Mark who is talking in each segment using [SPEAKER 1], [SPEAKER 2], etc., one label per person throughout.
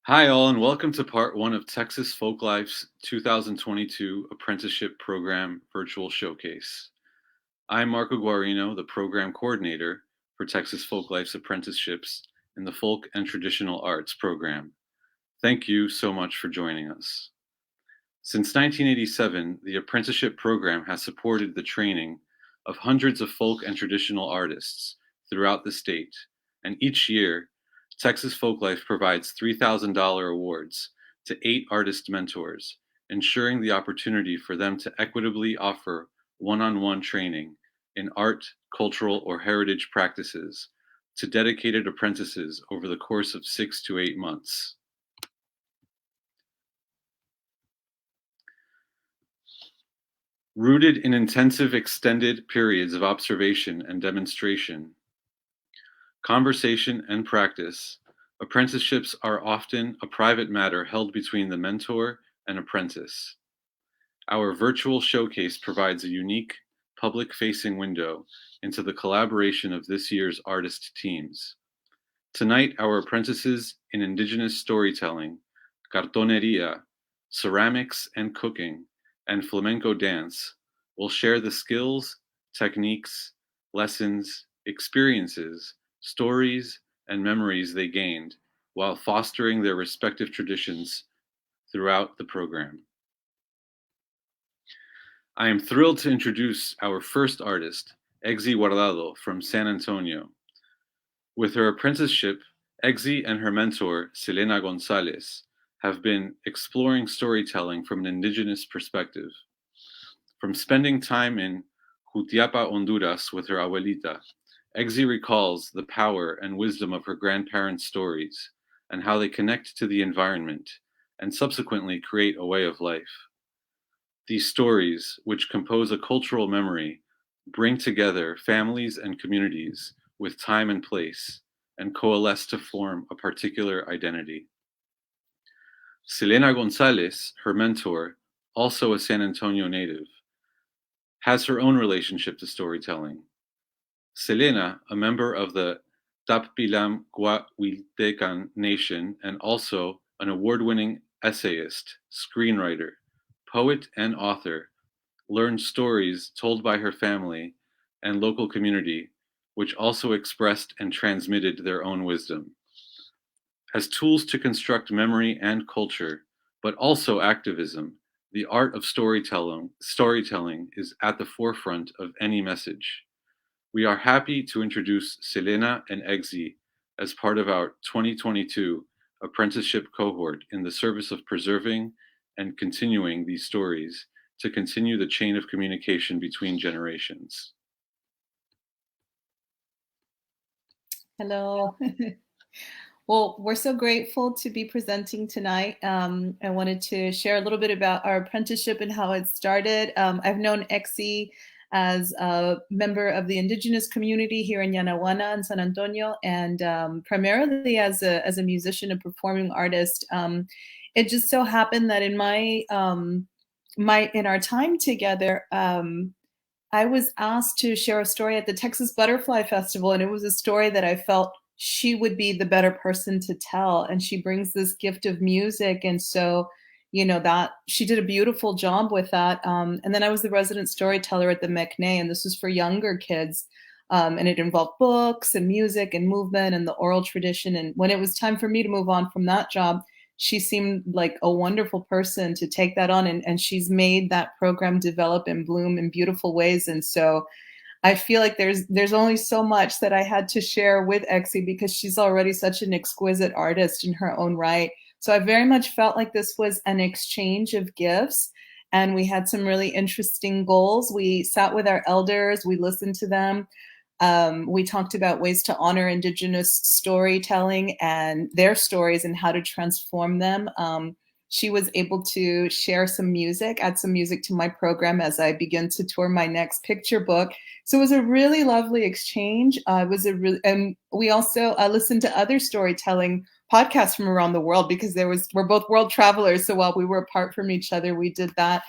[SPEAKER 1] Hi, all, and welcome to part one of Texas Folklife's 2022 Apprenticeship Program Virtual Showcase. I'm Marco Guarino, the Program Coordinator for Texas Folklife's Apprenticeships in the Folk and Traditional Arts Program. Thank you so much for joining us. Since 1987, the Apprenticeship Program has supported the training of hundreds of folk and traditional artists throughout the state, and each year, Texas Folklife provides $3,000 awards to 8 artist mentors, ensuring the opportunity for them to equitably offer one-on-one training in art, cultural, or heritage practices to dedicated apprentices over the course of 6 to 8 months. Rooted in intensive extended periods of observation and demonstration, conversation, and practice, apprenticeships are often a private matter held between the mentor and apprentice. Our virtual showcase provides a unique, public-facing window into the collaboration of this year's artist teams. Tonight, our apprentices in Indigenous storytelling, Cartonería, ceramics and cooking, and Flamenco dance will share the skills, techniques, lessons, experiences, stories, and memories they gained while fostering their respective traditions throughout the program. I am thrilled to introduce our first artist, Exe Guardado from San Antonio. With her apprenticeship, Excy and her mentor, Selena Gonzalez, have been exploring storytelling from an indigenous perspective. From spending time in Jutiapa, Honduras with her abuelita, Excy recalls the power and wisdom of her grandparents' stories and how they connect to the environment and subsequently create a way of life. These stories, which compose a cultural memory, bring together families and communities with time and place and coalesce to form a particular identity. Selena Gonzalez, her mentor, also a San Antonio native, has her own relationship to storytelling. Selena, a member of the Tappilam Guahuiltecan Nation and also an award-winning essayist, screenwriter, poet, and author, learned stories told by her family and local community, which also expressed and transmitted their own wisdom. As tools to construct memory and culture, but also activism, the art of storytelling is at the forefront of any message. We are happy to introduce Selena and Excy as part of our 2022 apprenticeship cohort in the service of preserving and continuing these stories to continue the chain of communication between generations.
[SPEAKER 2] Hello. Well, we're so grateful to be presenting tonight. I wanted to share a little bit about our apprenticeship and how it started. I've known Excy as a member of the Indigenous community here in Yanaguana and San Antonio, and primarily as a musician and performing artist. It just so happened that in in our time together, I was asked to share a story at the Texas Butterfly Festival, and it was a story that I felt she would be the better person to tell. And she brings this gift of music. And so, that she did a beautiful job with that. And then I was the resident storyteller at the MECNE, and this was for younger kids. And it involved books and music and movement and the oral tradition. And when it was time for me to move on from that job, she seemed like a wonderful person to take that on. And she's made that program develop and bloom in beautiful ways. And so I feel like there's only so much that I had to share with Excy because she's already such an exquisite artist in her own right. So I very much felt like this was an exchange of gifts, and we had some really interesting goals. We sat with our elders, we listened to them. We talked about ways to honor Indigenous storytelling and their stories and how to transform them. She was able to share some music, add some music to my program as I begin to tour my next picture book. So it was a really lovely exchange. And we also listened to other storytelling podcasts from around the world because we're both world travelers. So while we were apart from each other, we did that.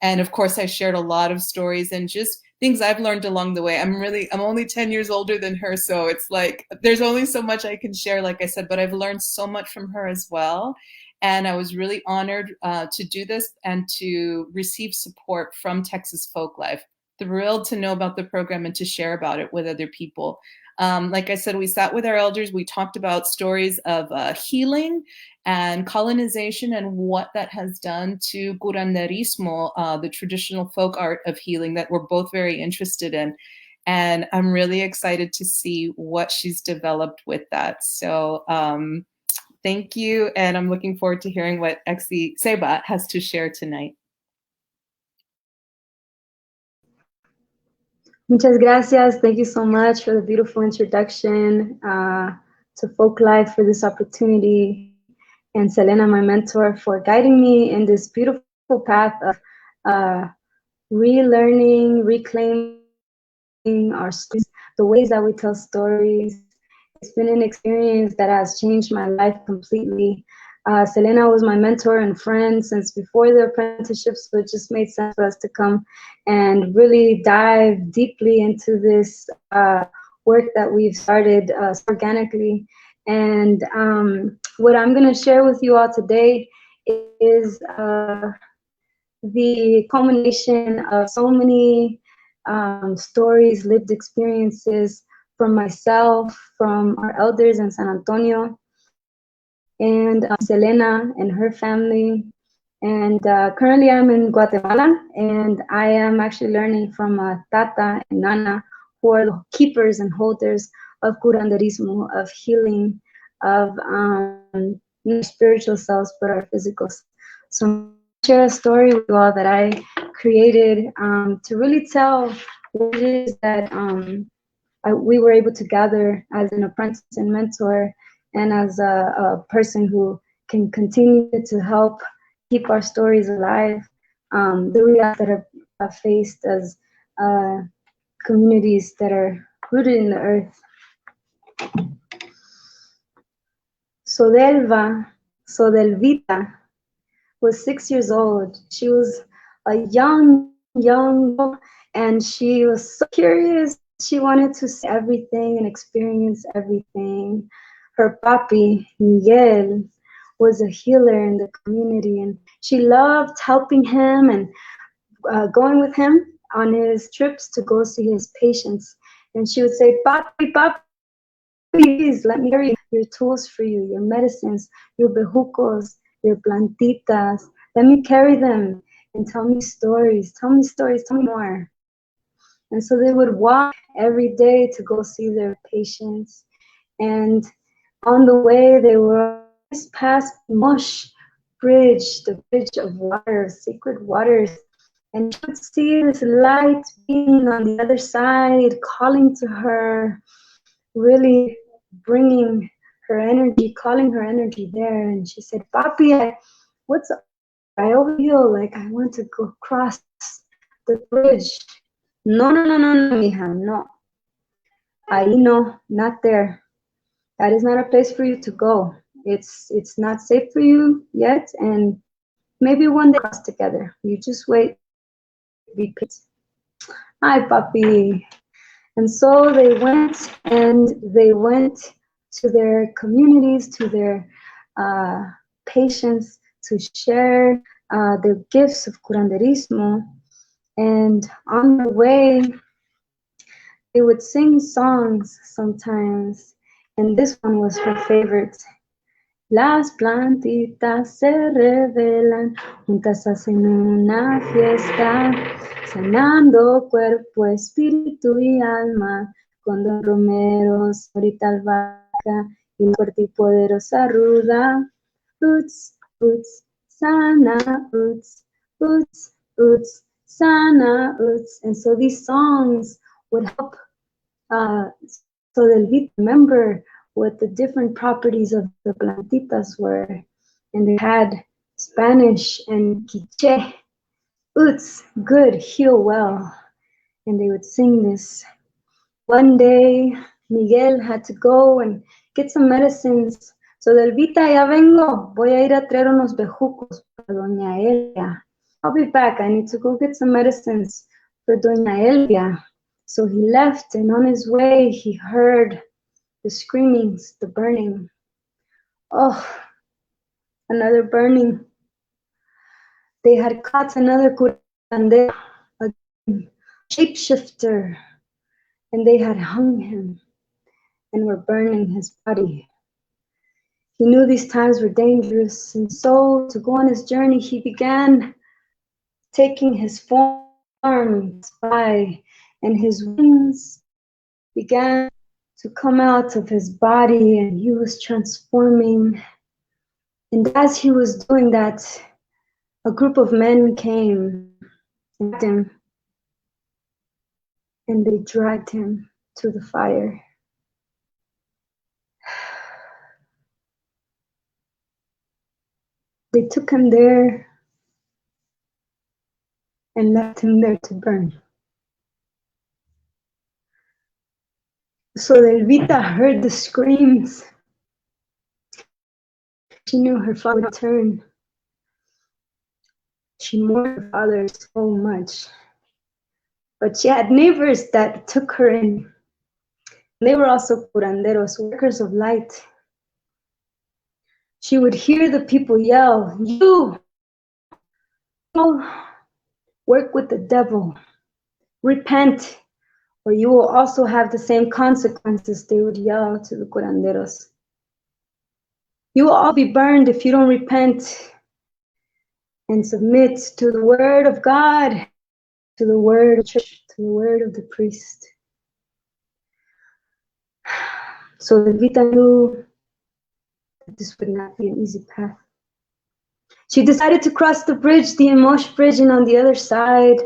[SPEAKER 2] And of course, I shared a lot of stories and just things I've learned along the way. I'm only 10 years older than her, so it's like there's only so much I can share, like I said, but I've learned so much from her as well. And I was really honored to do this and to receive support from Texas Folklife. Thrilled to know about the program and to share about it with other people. Like I said, we sat with our elders, we talked about stories of healing and colonization and what that has done to curanderismo, the traditional folk art of healing that we're both very interested in. And I'm really excited to see what she's developed with that. So thank you, and I'm looking forward to hearing what Excy Seba has to share tonight.
[SPEAKER 3] Muchas gracias. Thank you so much for the beautiful introduction to Folklife, for this opportunity, and Selena, my mentor, for guiding me in this beautiful path of relearning, reclaiming our stories, the ways that we tell stories. It's been an experience that has changed my life completely. Selena was my mentor and friend since before the apprenticeships, so it just made sense for us to come and really dive deeply into this work that we've started organically. And what I'm going to share with you all today is the culmination of so many stories, lived experiences from myself, from our elders in San Antonio, and Selena and her family. And currently I'm in Guatemala, and I am actually learning from Tata and Nana, who are the keepers and holders of curanderismo, of healing, of not spiritual selves, but our physical. So I'm going to share a story with you all that I created to really tell what it is that we were able to gather as an apprentice and mentor, and as a person who can continue to help keep our stories alive, the realities that are faced as communities that are rooted in the earth. Sodelvita was 6 years old. She was a young girl, and she was so curious. She wanted to see everything and experience everything. Her papi, Miguel, was a healer in the community, and she loved helping him and going with him on his trips to go see his patients. And she would say, "Papi, papi, please let me carry your tools for you, your medicines, your bejucos, your plantitas. Let me carry them and tell me stories, tell me more." And so they would walk every day to go see their patients. And on the way, they were past Mush Bridge, the bridge of water, sacred waters. And you would see this light being on the other side, calling to her, really bringing her energy, calling her energy there. And she said, "Papi, what's up? I feel like I want to go across the bridge." No, mija, no. Ahí no, not there. That is not a place for you to go. It's not safe for you yet, and maybe one day cross together. You just wait, be patient. Hi, papi. And so they went to their communities, to their patients, to share their gifts of curanderismo. And on the way, they would sing songs sometimes, and this one was her favorite. Las plantitas se revelan, juntas hacen una fiesta, sanando cuerpo, espíritu y alma, con Don Romero, ahorita albahaca, y la fuerte y poderosa ruda. Roots, roots, sana, roots, roots, roots, sana, roots. And so these songs would help so that we remember what the different properties of the plantitas were. And they had Spanish and Quiche, Uts, good, heal well. And they would sing this. One day, Miguel had to go and get some medicines. So, Delvita, ya vengo. Voy a ir a traer unos bejucos para Doña Elia. I'll be back. I need to go get some medicines for Doña Elvia. So he left, and on his way, he heard the screamings, the burning. Oh, another burning. They had caught another curandero, a shapeshifter, and they had hung him and were burning his body. He knew these times were dangerous, and so to go on his journey, he began taking his form by, and his wings began to come out of his body, and he was transforming. And as he was doing that, a group of men came and grabbed him, and they dragged him to the fire. They took him there and left him there to burn. So Elvita heard the screams. She knew her father would return. She mourned her father so much. But she had neighbors that took her in. They were also curanderos, workers of light. She would hear the people yell, "You work with the devil. Repent, or you will also have the same consequences," they would yell to the curanderos. "You will all be burned if you don't repent and submit to the word of God, to the word of church, to the word of the priest." So Elvita knew that this would not be an easy path. She decided to cross the bridge, the Muñoz bridge, and on the other side,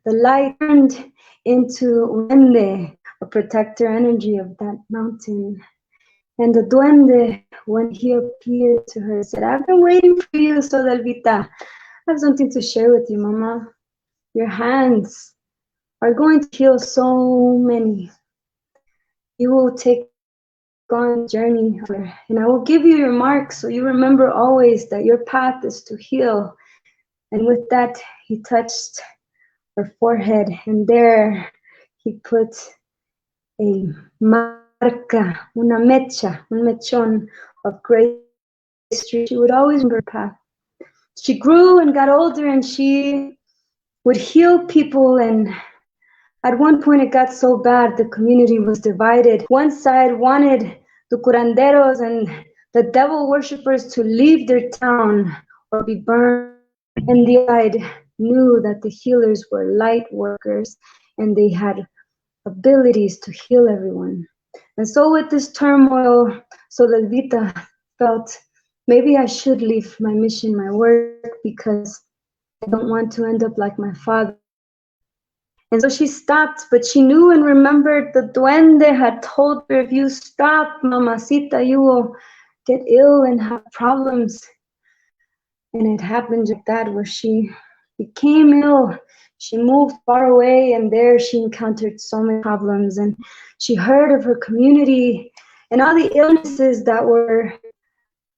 [SPEAKER 3] the light turned into Duende, a protector energy of that mountain. And the Duende, when he appeared to her, said, "I've been waiting for you, Elvita. I have something to share with you, Mama. Your hands are going to heal so many. You will take on a journey, and I will give you your mark so you remember always that your path is to heal." And with that, he touched her forehead, and there he put a marca, una mecha, un mechón of Grice. She would always remember her path. She grew and got older, and she would heal people, and at one point it got so bad the community was divided. One side wanted the curanderos and the devil worshippers to leave their town or be burned, and the other side knew that the healers were light workers and they had abilities to heal everyone. And so with this turmoil, so Elvita felt, maybe I should leave my mission, my work, because I don't want to end up like my father. And so she stopped, but she knew and remembered the duende had told her, "If you stop, mamacita, you will get ill and have problems." And it happened like that, where she became ill. She moved far away, and there she encountered so many problems. And she heard of her community and all the illnesses that were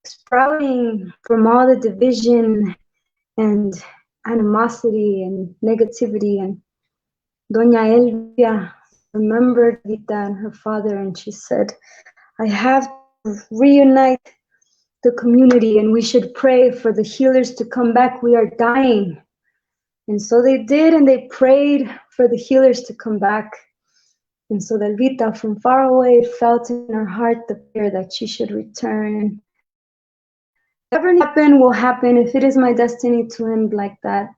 [SPEAKER 3] sprouting from all the division and animosity and negativity. And Doña Elvia remembered Vita and her father, and she said, "I have to reunite the community, and we should pray for the healers to come back. We are dying." And so they did, and they prayed for the healers to come back. And so Elvita from far away felt in her heart the prayer that she should return. Whatever happen will happen. If it is my destiny to end like that,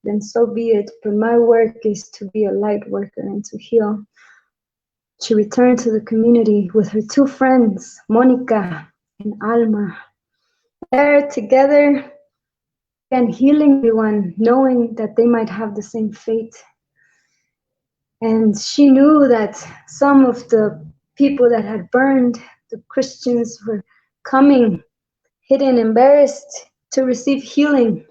[SPEAKER 3] then so be it. But my work is to be a light worker and to heal. She returned to the community with her two friends, Monica and Alma. There together and healing everyone, knowing that they might have the same fate. And she knew that some of the people that had burned, the Christians, were coming, hidden, embarrassed, to receive healing.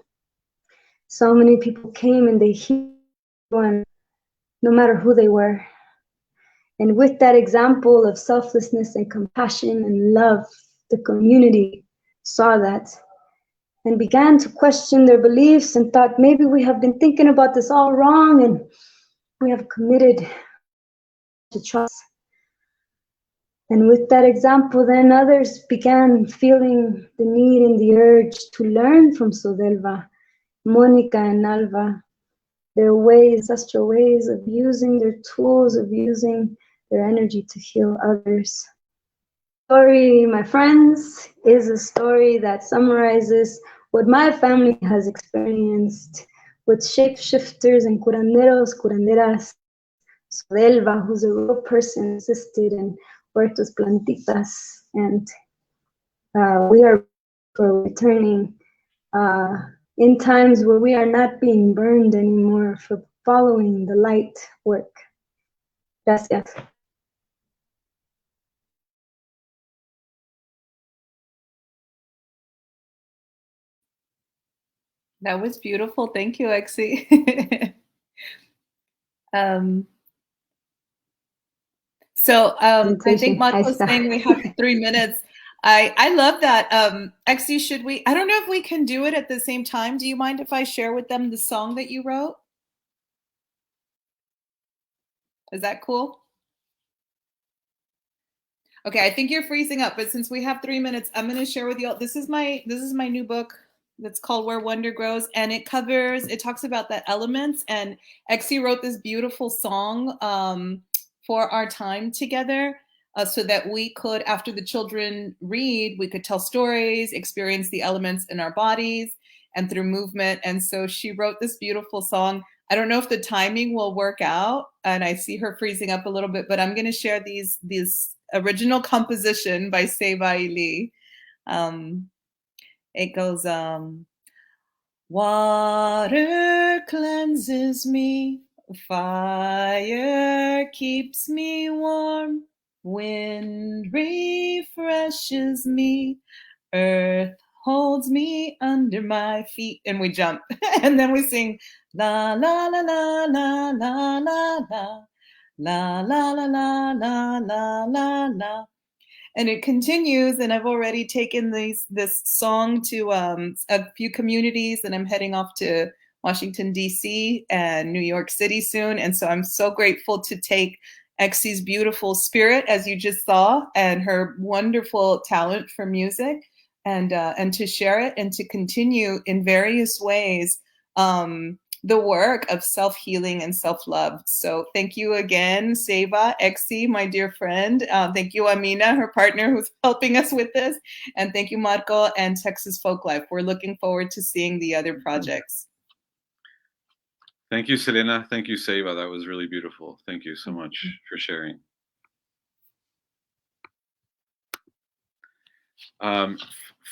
[SPEAKER 3] So many people came and they healed everyone, no matter who they were. And with that example of selflessness and compassion and love, the community saw that and began to question their beliefs and thought, maybe we have been thinking about this all wrong. And we have committed to trust. And with that example, then others began feeling the need and the urge to learn from Sodelva, Monica and Alva, their ways, ancestral ways of using their tools, of using their energy to heal others. Story, my friends, is a story that summarizes what my family has experienced with shapeshifters and curanderos, curanderas. Sodelva, who's a real person, assisted in Puertos Plantitas, and we are for returning in times where we are not being burned anymore, for following the light work. Gracias.
[SPEAKER 2] That was beautiful. Thank you, Excy. I think Marco's saying we have 3 minutes. I love that. Excy, should we, I don't know if we can do it at the same time. Do you mind if I share with them the song that you wrote? Is that cool? Okay, I think you're freezing up, but since we have 3 minutes, I'm gonna share with you all, this is my new book that's called Where Wonder Grows, and it talks about the elements, and Excy wrote this beautiful song for our time together, so that we could, after the children read, we could tell stories, experience the elements in our bodies and through movement. And so she wrote this beautiful song. I don't know if the timing will work out, and I see her freezing up a little bit, but I'm going to share these original composition by Seva Ili. It goes, water cleanses me, fire keeps me warm, wind refreshes me, earth holds me under my feet. And we jump. And then we sing la la la la la la la la la la la la la la la la. And it continues, and I've already taken this song to a few communities, and I'm heading off to Washington, D.C. and New York City soon. And so I'm so grateful to take Excy's beautiful spirit, as you just saw, and her wonderful talent for music, and to share it and to continue in various ways the work of self-healing and self-love. So thank you again, Seva, Excy, my dear friend. Thank you, Amina, her partner, who's helping us with this. And thank you, Marco and Texas Folklife. We're looking forward to seeing the other projects.
[SPEAKER 1] Thank you, Selena. Thank you, Seva. That was really beautiful. Thank you so much for sharing.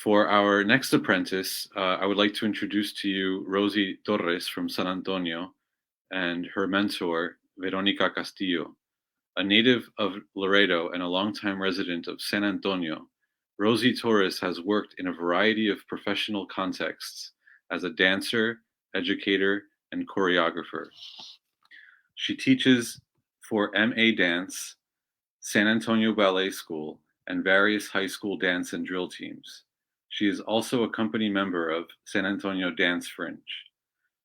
[SPEAKER 1] For our next apprentice, I would like to introduce to you Rosie Torres from San Antonio and her mentor, Verónica Castillo. A native of Laredo and a longtime resident of San Antonio, Rosie Torres has worked in a variety of professional contexts as a dancer, educator, and choreographer. She teaches for MA Dance, San Antonio Ballet School, and various high school dance and drill teams. She is also a company member of San Antonio Dance Fringe.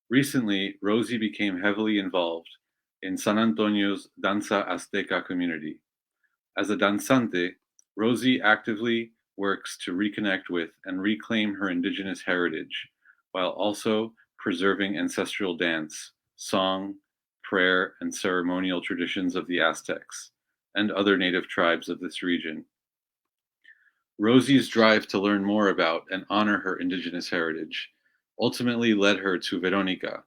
[SPEAKER 1] Recently, Rosie became heavily involved in San Antonio's Danza Azteca community. As a danzante, Rosie actively works to reconnect with and reclaim her indigenous heritage, while also preserving ancestral dance, song, prayer, and ceremonial traditions of the Aztecs and other native tribes of this region. Rosie's drive to learn more about and honor her indigenous heritage ultimately led her to Verónica,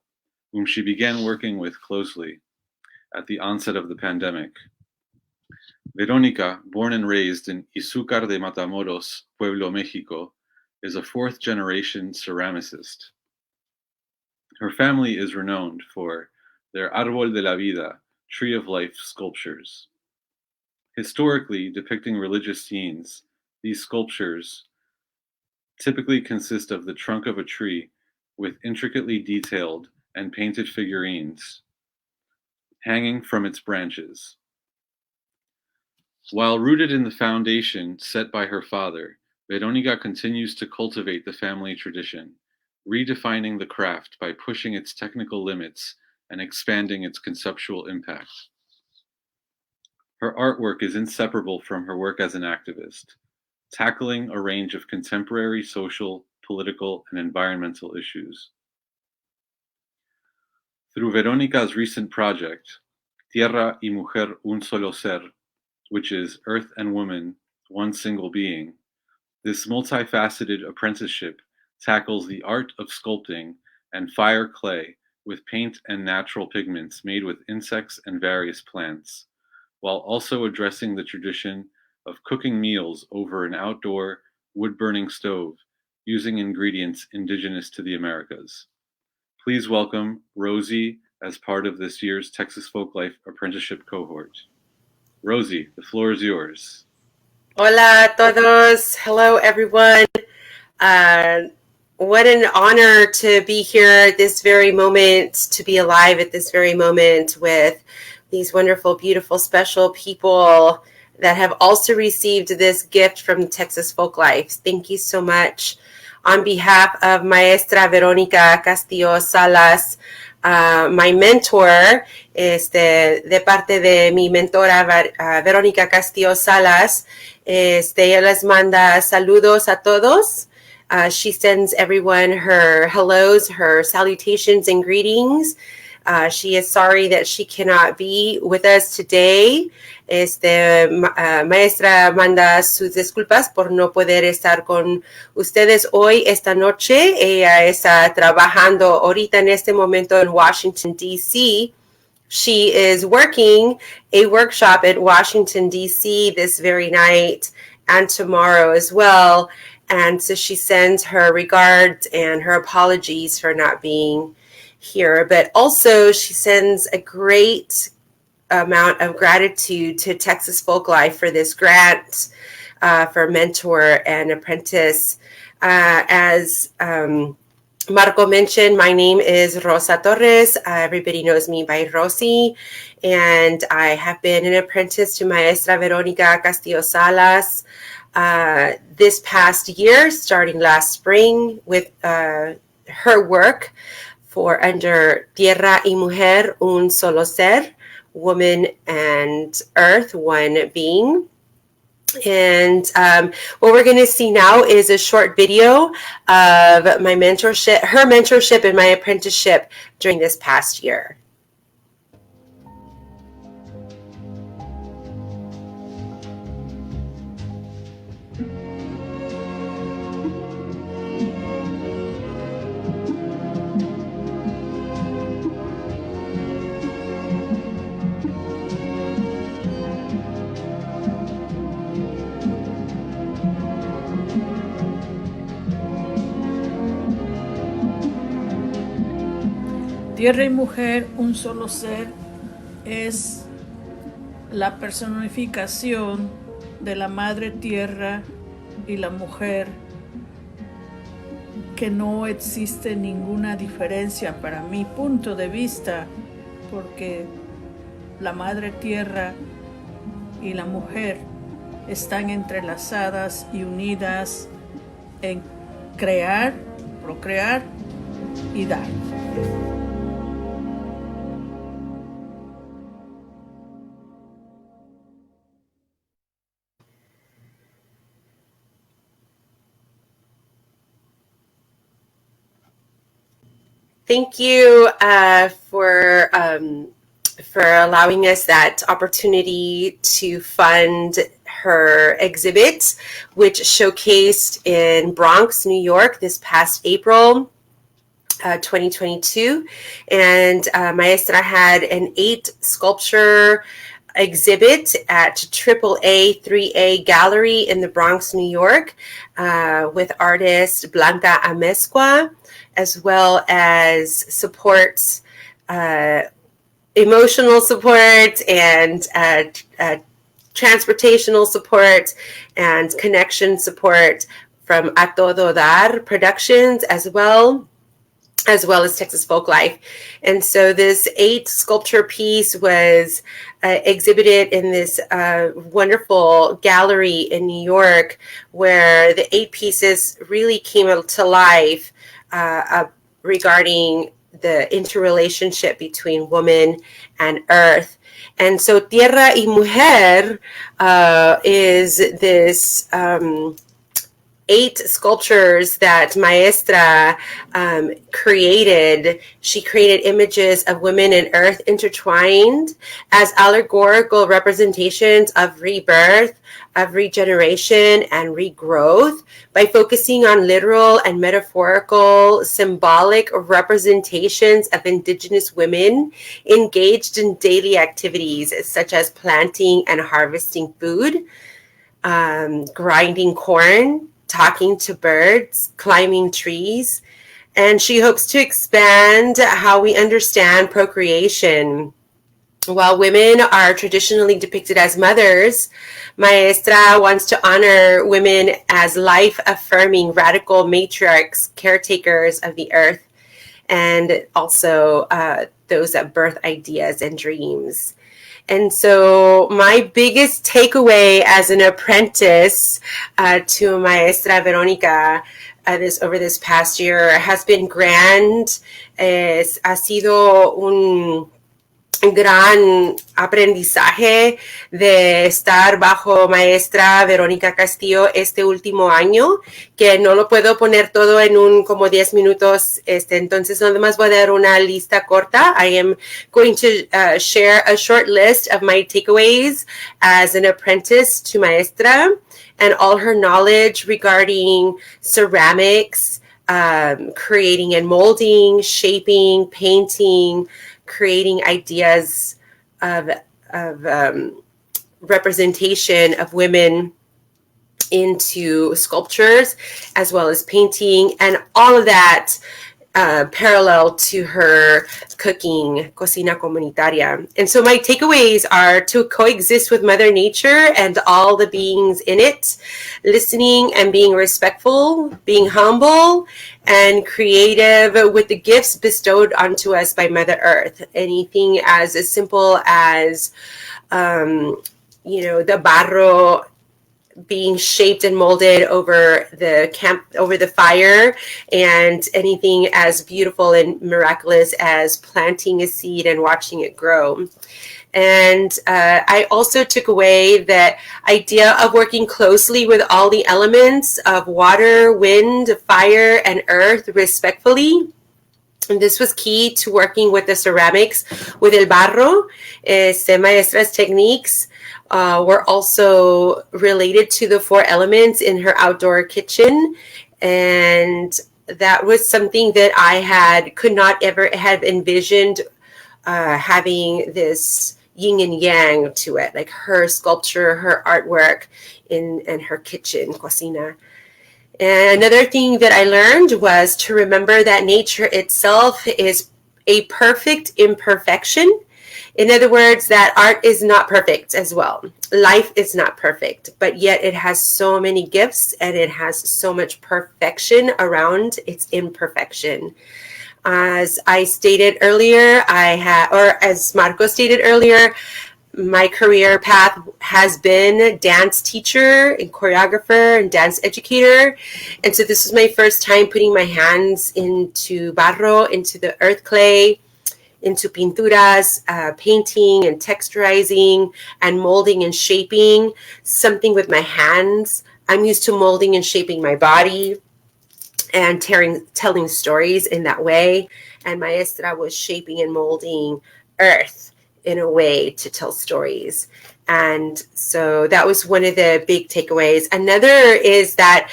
[SPEAKER 1] whom she began working with closely at the onset of the pandemic. Verónica, born and raised in Izúcar de Matamoros, Pueblo, Mexico, is a fourth-generation ceramicist. Her family is renowned for their Árbol de la Vida, Tree of Life sculptures. Historically depicting religious scenes, these sculptures typically consist of the trunk of a tree with intricately detailed and painted figurines hanging from its branches. While rooted in the foundation set by her father, Verónica continues to cultivate the family tradition, redefining the craft by pushing its technical limits and expanding its conceptual impact. Her artwork is inseparable from her work as an activist, tackling a range of contemporary social, political, and environmental issues. Through Verónica's recent project, Tierra y Mujer un solo ser, which is Earth and Woman, one single being, this multifaceted apprenticeship tackles the art of sculpting and fire clay with paint and natural pigments made with insects and various plants, while also addressing the tradition of cooking meals over an outdoor wood-burning stove using ingredients indigenous to the Americas. Please welcome Rosie as part of this year's Texas Folklife Apprenticeship cohort. Rosie, the floor is yours.
[SPEAKER 4] Hola a todos. Hello, everyone. What an honor to be here at this very moment, to be alive at this very moment with these wonderful, beautiful, special people that have also received this gift from Texas Folklife. Thank you so much. On behalf of Maestra Verónica Castillo Salas, my mentor, de parte de mi mentora Verónica Castillo Salas, ella les manda saludos a todos. She sends everyone her hellos, her salutations and greetings. She is sorry that she cannot be with us today. Maestra manda sus disculpas por no poder estar con ustedes hoy, esta noche. Ella está trabajando ahorita en este momento en Washington, D.C. She is working a workshop at Washington, D.C. this very night and tomorrow as well. And so she sends her regards and her apologies for not being here. But also she sends a great amount of gratitude to Texas Folklife for this grant for mentor and apprentice. As Marco mentioned, my name is Rosie Torres. Everybody knows me by Rosie. And I have been an apprentice to Maestra Verónica Castillo Salas this past year, starting last spring with her work for under Tierra y Mujer un solo ser, woman and earth, one being. And what we're going to see now is a short video of my mentorship, her mentorship and my apprenticeship during this past year.
[SPEAKER 5] Tierra y mujer, un solo ser, es la personificación de la madre tierra y la mujer, que no existe ninguna diferencia para mi punto de vista, porque la madre tierra y la mujer están entrelazadas y unidas en crear, procrear y dar.
[SPEAKER 4] Thank you for allowing us that opportunity to fund her exhibit, which showcased in Bronx, New York this past April 2022. And Maestra had an 8 sculpture exhibit at AAA 3A Gallery in the Bronx, New York, with artist Blanca Amezcua, as well as supports, emotional support and transportational support and connection support from A Todo Dar Productions as well as Texas Folklife. And so this 8 sculpture piece was exhibited in this wonderful gallery in New York, where the 8 pieces really came to life regarding the interrelationship between woman and earth. And so Tierra y Mujer is this 8 sculptures that Maestra created. She created images of women and earth intertwined as allegorical representations of rebirth, of regeneration, and regrowth by focusing on literal and metaphorical symbolic representations of Indigenous women engaged in daily activities such as planting and harvesting food, grinding corn, talking to birds, climbing trees. And she hopes to expand how we understand procreation. While women are traditionally depicted as mothers, Maestra wants to honor women as life-affirming radical matriarchs, caretakers of the earth, and also those that birth ideas and dreams. And so my biggest takeaway as an apprentice to Maestra Verónica over this past year has been grand. Ha sido un gran aprendizaje de estar bajo Maestra Verónica Castillo este último año, que no lo puedo poner todo en un como 10 minutos, entonces nada más voy a dar una lista corta. I am going to share a short list of my takeaways as an apprentice to Maestra and all her knowledge regarding ceramics, creating and molding, shaping, painting, creating ideas of representation of women into sculptures, as well as painting, and all of that parallel to her cooking, cocina comunitaria. And so my takeaways are to coexist with Mother Nature and all the beings in it, listening and being respectful, being humble, and creative with the gifts bestowed onto us by Mother Earth. Anything as simple as, the barro being shaped and molded over the fire, and anything as beautiful and miraculous as planting a seed and watching it grow. And I also took away that idea of working closely with all the elements of water, wind, fire, and earth respectfully. And this was key to working with the ceramics, with el barro. Maestra's techniques were also related to the 4 elements in her outdoor kitchen. And that was something that I could not ever have envisioned having this yin and yang to it, like her sculpture, her artwork in her kitchen, cocina. And another thing that I learned was to remember that nature itself is a perfect imperfection. In other words, that art is not perfect as well. Life is not perfect, but yet it has so many gifts and it has so much perfection around its imperfection. As I stated earlier, as Marco stated earlier, my career path has been dance teacher and choreographer and dance educator. And so this is my first time putting my hands into barro, into the earth clay, into pinturas, painting and texturizing and molding and shaping something with my hands. I'm used to molding and shaping my body and telling stories in that way. And Maestra was shaping and molding earth in a way to tell stories. And so that was one of the big takeaways. Another is that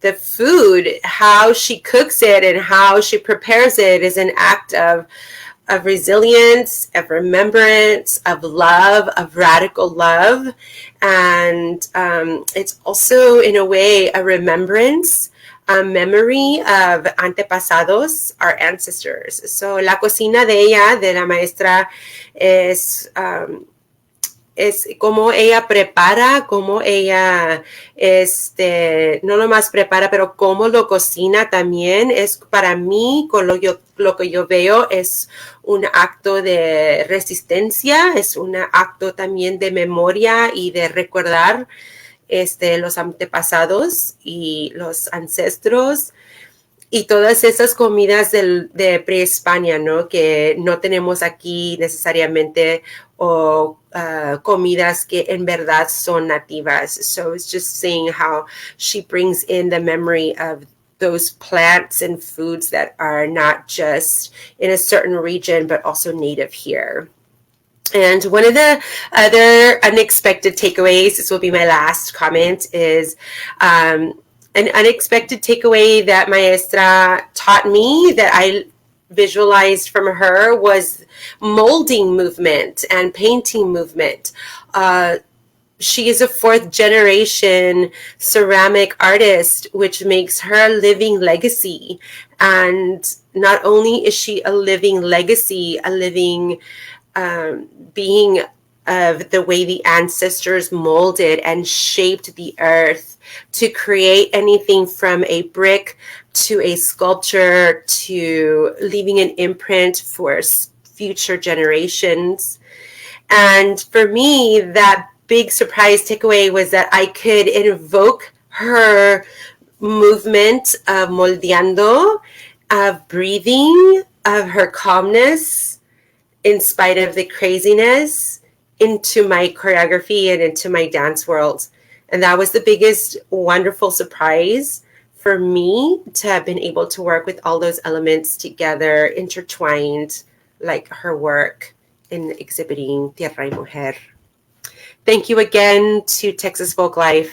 [SPEAKER 4] the food, how she cooks it and how she prepares it, is an act of resilience, of remembrance, of love, of radical love. And it's also, in a way, a remembrance, a memory of antepasados, our ancestors. So la cocina de la maestra, es como ella prepara, como ella, no nomás prepara, pero cómo lo cocina también. Es para mí, con lo que yo veo, es un acto de resistencia, es un acto también de memoria y de recordar los antepasados y los ancestros. y todas esas comidas de pre-España, ¿no? Que no tenemos aquí necesariamente, o comidas que en verdad son nativas. So it's just seeing how she brings in the memory of those plants and foods that are not just in a certain region, but also native here. And one of the other unexpected takeaways, this will be my last comment, is an unexpected takeaway that Maestra taught me that I visualized from her was molding movement and painting movement. She is a 4th generation ceramic artist, which makes her a living legacy. And not only is she a living legacy, a living being of the way the ancestors molded and shaped the earth to create anything from a brick to a sculpture to leaving an imprint for future generations. And for me, that big surprise takeaway was that I could invoke her movement of moldeando, of breathing, of her calmness, in spite of the craziness, into my choreography and into my dance world. And that was the biggest wonderful surprise for me, to have been able to work with all those elements together, intertwined, like her work in exhibiting Tierra y Mujer. Thank you again to Texas Folklife,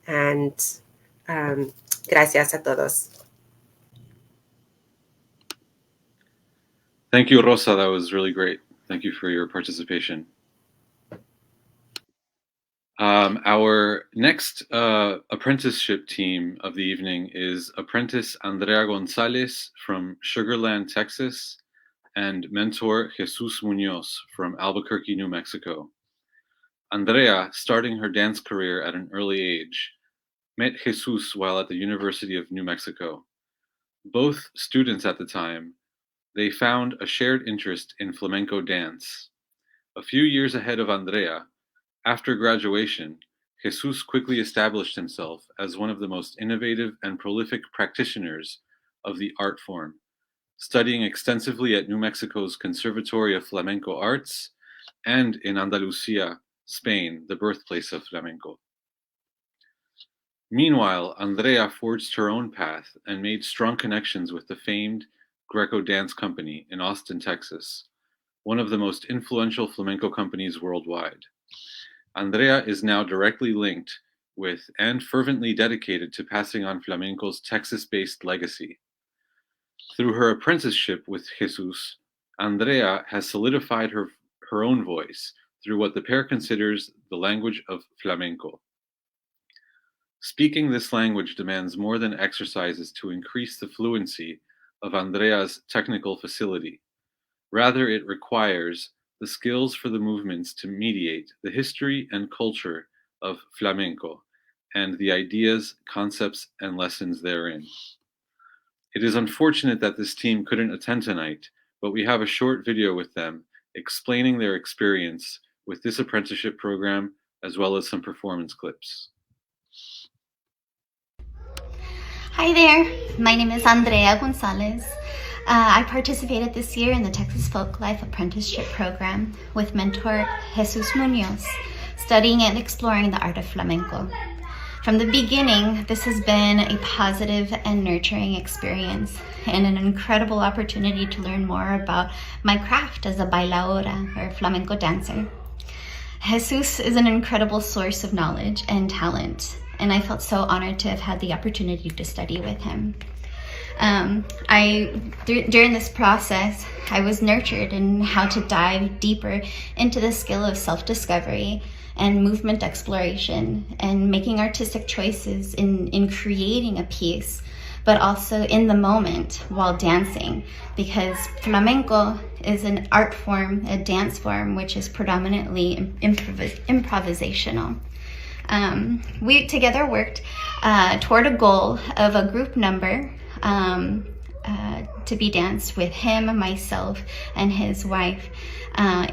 [SPEAKER 4] and gracias a todos.
[SPEAKER 1] Thank you, Rosa. That was really great. Thank you for your participation. Our next apprenticeship team of the evening is Apprentice Andrea Gonzalez from Sugar Land, Texas, and mentor Jesús Muñoz from Albuquerque, New Mexico. Andrea, starting her dance career at an early age, met Jesús while at the University of New Mexico. Both students at the time, they found a shared interest in flamenco dance. A few years ahead of Andrea, after graduation, Jesús quickly established himself as one of the most innovative and prolific practitioners of the art form, studying extensively at New Mexico's Conservatory of Flamenco Arts and in Andalusia, Spain, the birthplace of flamenco. Meanwhile, Andrea forged her own path and made strong connections with the famed Greco Dance Company in Austin, Texas, one of the most influential flamenco companies worldwide. Andrea is now directly linked with and fervently dedicated to passing on flamenco's Texas-based legacy. Through her apprenticeship with Jesús, Andrea has solidified her own voice through what the pair considers the language of flamenco. Speaking this language demands more than exercises to increase the fluency of Andrea's technical facility. Rather, it requires the skills for the movements to mediate the history and culture of flamenco and the ideas, concepts, and lessons therein. It is unfortunate that this team couldn't attend tonight, but we have a short video with them explaining their experience with this apprenticeship program, as well as some performance clips.
[SPEAKER 6] Hi there, my name is Andrea Gonzalez. I participated this year in the Texas Folklife Apprenticeship Program with mentor Jesús Muñoz, studying and exploring the art of flamenco. From the beginning, this has been a positive and nurturing experience and an incredible opportunity to learn more about my craft as a bailaora or flamenco dancer. Jesús is an incredible source of knowledge and talent, and I felt so honored to have had the opportunity to study with him. During this process, I was nurtured in how to dive deeper into the skill of self-discovery and movement exploration and making artistic choices in creating a piece, but also in the moment while dancing, because flamenco is an art form, a dance form, which is predominantly improvisational. We together worked toward a goal of a group number to be danced with him, myself, and his wife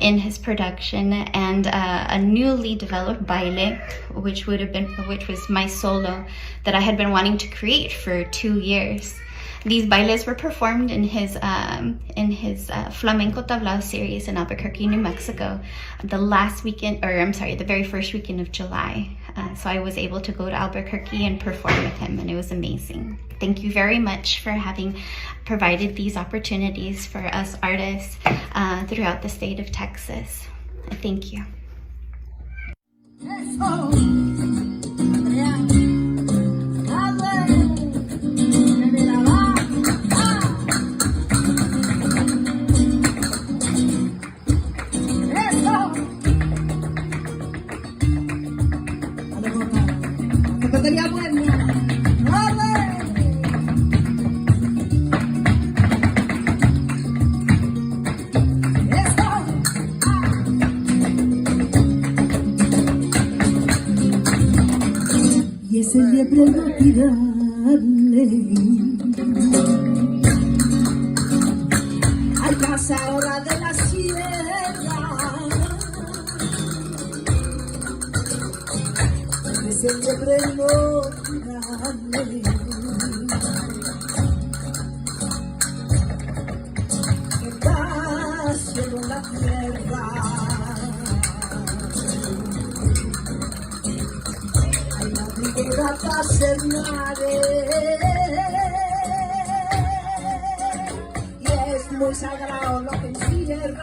[SPEAKER 6] in his production, and a newly developed baile, which was my solo that I had been wanting to create for 2 years. These bailes were performed in his Flamenco Tablao series in Albuquerque, New Mexico, the very first weekend of July. So I was able to go to Albuquerque and perform with him, and it was amazing. Thank you very much for having provided these opportunities for us artists throughout the state of Texas. Thank you.
[SPEAKER 7] Y ese liebre va a tirarle al cazadora de la sierra. Ese liebre no tirarle que está haciendo la tierra. Y es muy sagrado lo que encierra.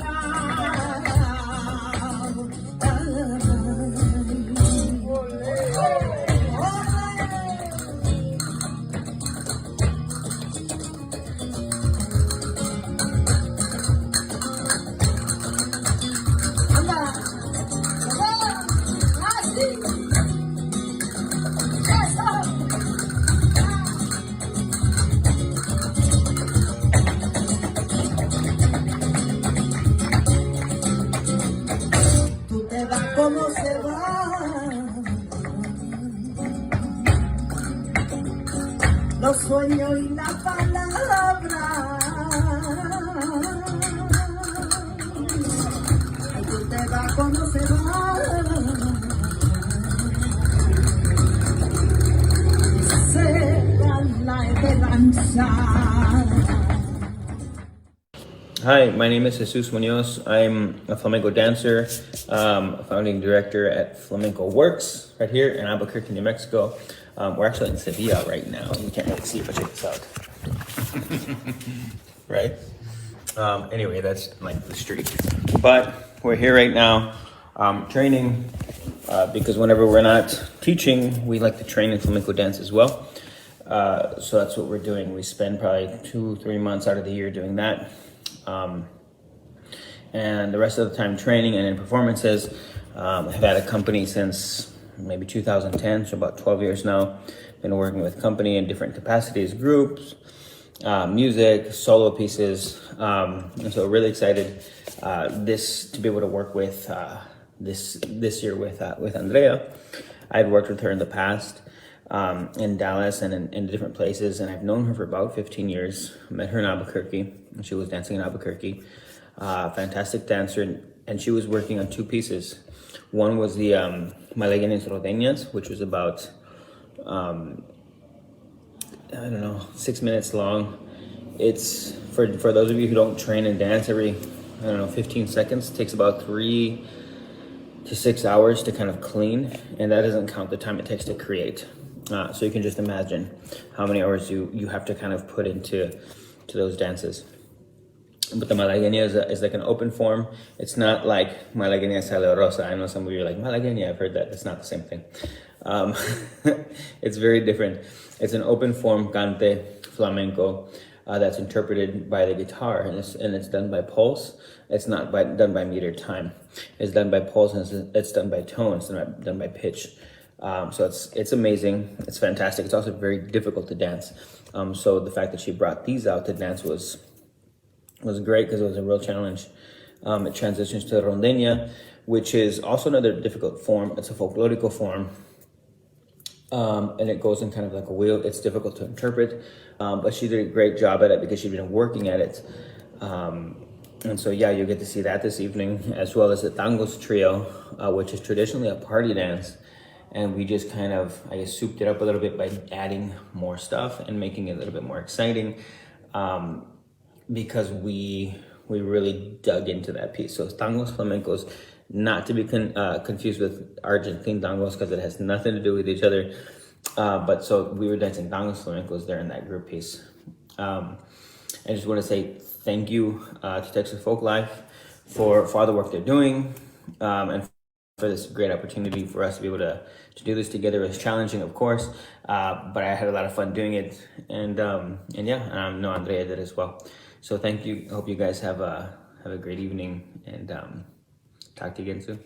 [SPEAKER 7] ¿Cómo se va? Los sueños y la palabra. Tú te vas, ¿cómo se va? Será la esperanza.
[SPEAKER 8] Hi, my name is Jesús Muñoz. I'm a flamenco dancer, a founding director at Flamenco Works right here in Albuquerque, New Mexico. We're actually in Sevilla right now. You can't really see it, but check this out. Right? Anyway, that's like the street. But we're here right now training because whenever we're not teaching, we like to train in flamenco dance as well. So that's what we're doing. We spend probably 2-3 months out of the year doing that. And the rest of the time training and in performances. I've had a company since maybe 2010, so about 12 years now. Been working with company in different capacities, groups, music, solo pieces. And so really excited to be able to work with this year with Andrea. I'd worked with her in the past in Dallas and in different places, and I've known her for about 15 years. I met her in Albuquerque, and she was dancing in Albuquerque. Fantastic dancer, and she was working on 2 pieces. One was the Malagueñas Rodeñas, which was about, 6 minutes long. It's, for those of you who don't train and dance every, 15 seconds, it takes about 3 to 6 hours to kind of clean, and that doesn't count the time it takes to create. So you can just imagine how many hours you have to kind of put into those dances. But the malagueña is like an open form. It's not like malagueña salorosa. I know some of you are like, malagueña, I've heard that. It's not the same thing. It's very different. It's an open form cante flamenco that's interpreted by the guitar, and it's done by pulse. It's not done by meter time. It's done by pulse, and it's done by tone. It's not done by pitch. So it's amazing. It's fantastic. It's also very difficult to dance. So the fact that she brought these out to dance was great because it was a real challenge. It transitions to rondeña, which is also another difficult form. It's a folklorico form. And it goes in kind of like a wheel. It's difficult to interpret, but she did a great job at it because she'd been working at it. And so, yeah, you get to see that this evening, as well as the Tangos Trio, which is traditionally a party dance. and we just kind of, I guess, souped it up a little bit by adding more stuff and making it a little bit more exciting, because we really dug into that piece. So tangos flamencos, not to be confused with Argentine tangos, because it has nothing to do with each other. But so we were dancing tangos flamencos there in that group piece. I just want to say thank you to Texas Folklife for all the work they're doing, and for this great opportunity for us to be able to do this together. It was challenging, of course, but I had a lot of fun doing it, and yeah, I know Andrea did as well. So thank you. I hope you guys have a great evening, and talk to you again soon.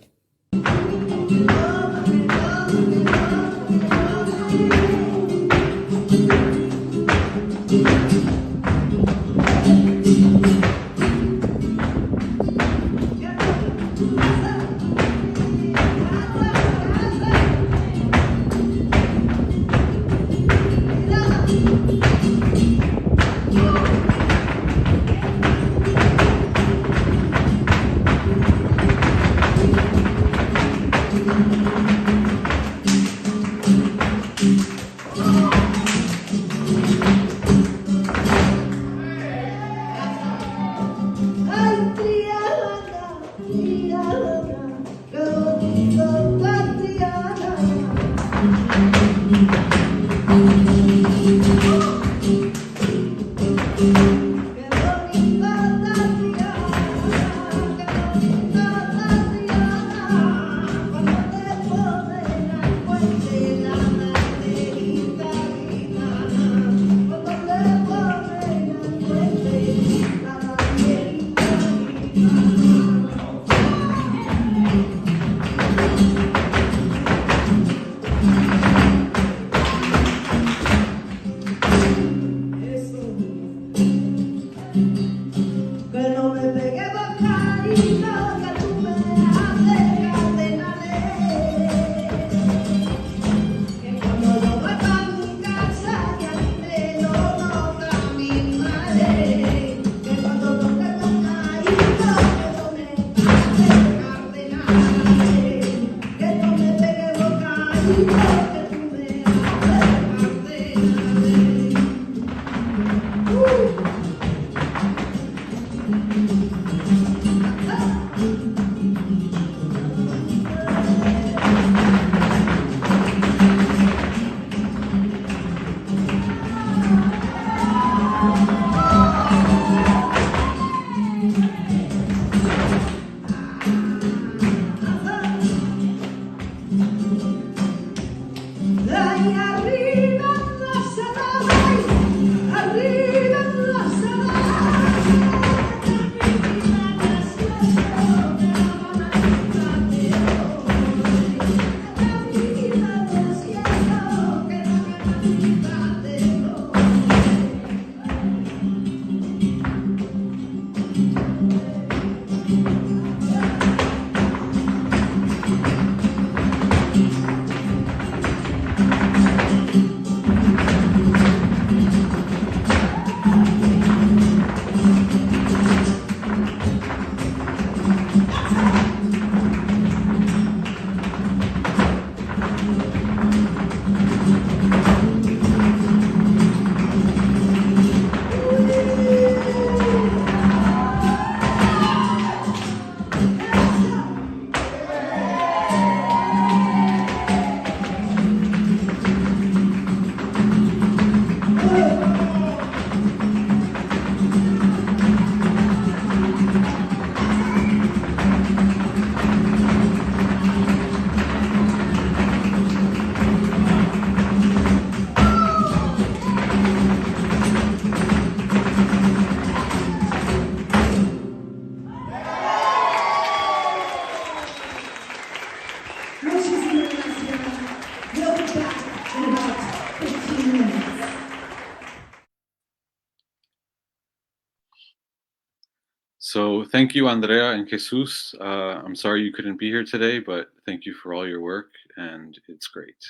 [SPEAKER 1] So thank you, Andrea and Jesús. I'm sorry you couldn't be here today, but thank you for all your work, and it's great.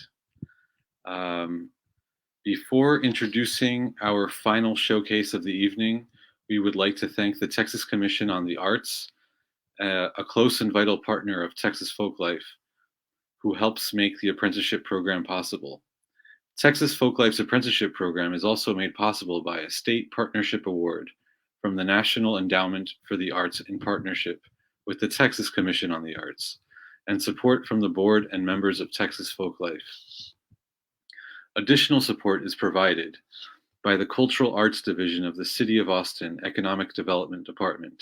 [SPEAKER 1] Before introducing our final showcase of the evening, we would like to thank the Texas Commission on the Arts, a close and vital partner of Texas Folklife, who helps make the apprenticeship program possible. Texas Folklife's apprenticeship program is also made possible by a state partnership award from the National Endowment for the Arts in partnership with the Texas Commission on the Arts, and support from the board and members of Texas Folklife. Additional support is provided by the Cultural Arts Division of the City of Austin Economic Development Department,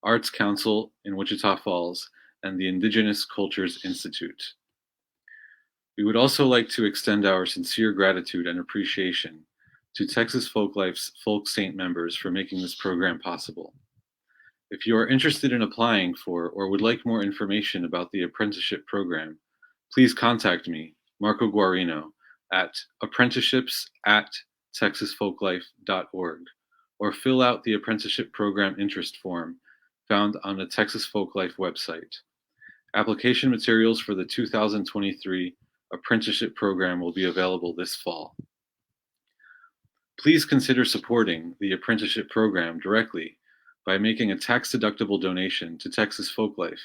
[SPEAKER 1] Arts Council in Wichita Falls, and the Indigenous Cultures Institute. We would also like to extend our sincere gratitude and appreciation to Texas Folklife's Folk Saint members for making this program possible. If you are interested in applying for or would like more information about the apprenticeship program, please contact me, Marco Guarino, at apprenticeships@texasfolklife.org, or fill out the apprenticeship program interest form found on the Texas Folklife website. Application materials for the 2023 apprenticeship program will be available this fall. Please consider supporting the apprenticeship program directly by making a tax-deductible donation to Texas Folklife,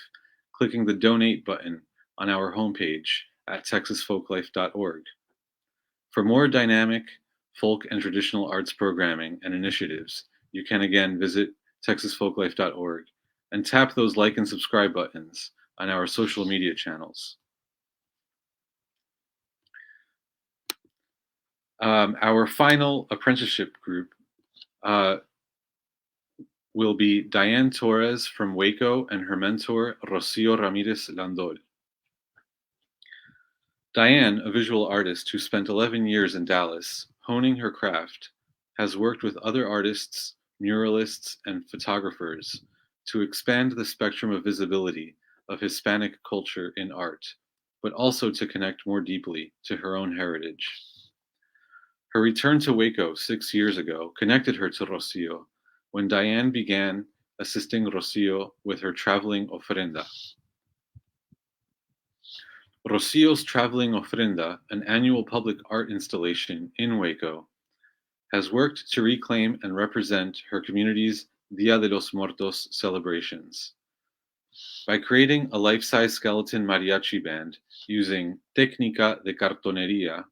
[SPEAKER 1] clicking the Donate button on our homepage at texasfolklife.org. For more dynamic folk and traditional arts programming and initiatives, you can again visit texasfolklife.org and tap those like and subscribe buttons on our social media channels. Our final apprenticeship group will be Diane Torres from Waco and her mentor, Rocío Ramírez-Landoll. Diane, a visual artist who spent 11 years in Dallas honing her craft, has worked with other artists, muralists, and photographers to expand the spectrum of visibility of Hispanic culture in art, but also to connect more deeply to her own heritage. Her return to Waco 6 years ago connected her to Rocío when Diane began assisting Rocío with her traveling ofrenda. Rocío's Traveling Ofrenda, an annual public art installation in Waco, has worked to reclaim and represent her community's Dia de los Muertos celebrations. By creating a life-size skeleton mariachi band using técnica de cartonería,